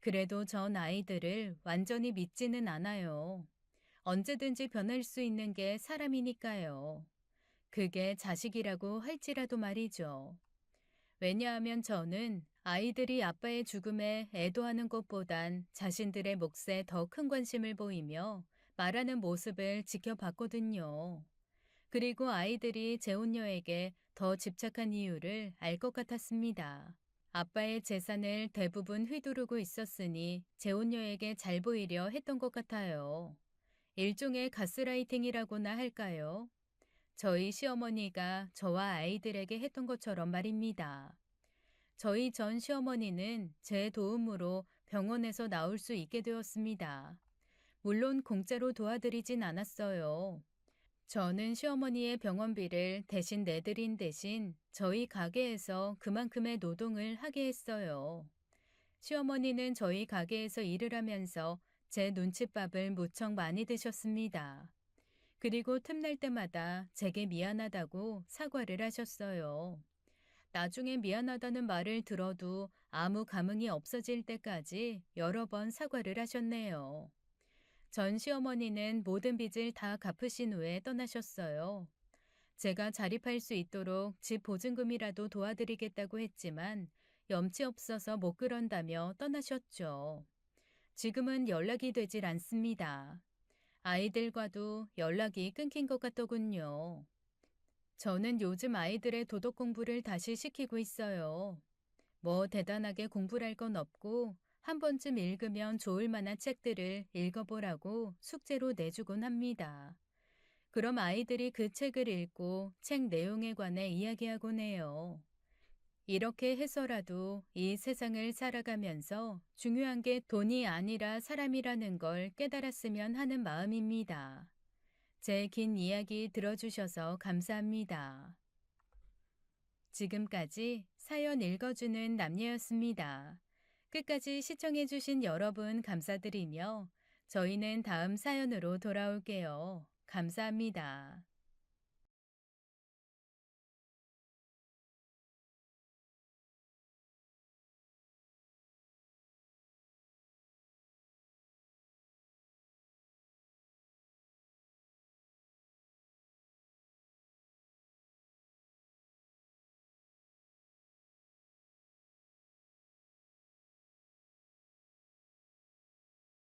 그래도 전 아이들을 완전히 믿지는 않아요. 언제든지 변할 수 있는 게 사람이니까요. 그게 자식이라고 할지라도 말이죠. 왜냐하면 저는 아이들이 아빠의 죽음에 애도하는 것보단 자신들의 몫에 더 큰 관심을 보이며 말하는 모습을 지켜봤거든요. 그리고 아이들이 재혼녀에게 더 집착한 이유를 알 것 같았습니다. 아빠의 재산을 대부분 휘두르고 있었으니 재혼녀에게 잘 보이려 했던 것 같아요. 일종의 가스라이팅이라고나 할까요? 저희 시어머니가 저와 아이들에게 했던 것처럼 말입니다. 저희 전 시어머니는 제 도움으로 병원에서 나올 수 있게 되었습니다. 물론 공짜로 도와드리진 않았어요. 저는 시어머니의 병원비를 대신 내드린 대신 저희 가게에서 그만큼의 노동을 하게 했어요. 시어머니는 저희 가게에서 일을 하면서 제 눈칫밥을 무척 많이 드셨습니다. 그리고 틈날 때마다 제게 미안하다고 사과를 하셨어요. 나중에 미안하다는 말을 들어도 아무 감흥이 없어질 때까지 여러 번 사과를 하셨네요. 전 시어머니는 모든 빚을 다 갚으신 후에 떠나셨어요. 제가 자립할 수 있도록 집 보증금이라도 도와드리겠다고 했지만 염치 없어서 못 그런다며 떠나셨죠. 지금은 연락이 되질 않습니다. 아이들과도 연락이 끊긴 것 같더군요. 저는 요즘 아이들의 도덕 공부를 다시 시키고 있어요. 뭐 대단하게 공부를 할 건 없고 한 번쯤 읽으면 좋을 만한 책들을 읽어보라고 숙제로 내주곤 합니다. 그럼 아이들이 그 책을 읽고 책 내용에 관해 이야기하곤 해요. 이렇게 해서라도 이 세상을 살아가면서 중요한 게 돈이 아니라 사람이라는 걸 깨달았으면 하는 마음입니다. 제 긴 이야기 들어주셔서 감사합니다. 지금까지 사연 읽어주는 남녀였습니다. 끝까지 시청해주신 여러분 감사드리며 저희는 다음 사연으로 돌아올게요. 감사합니다.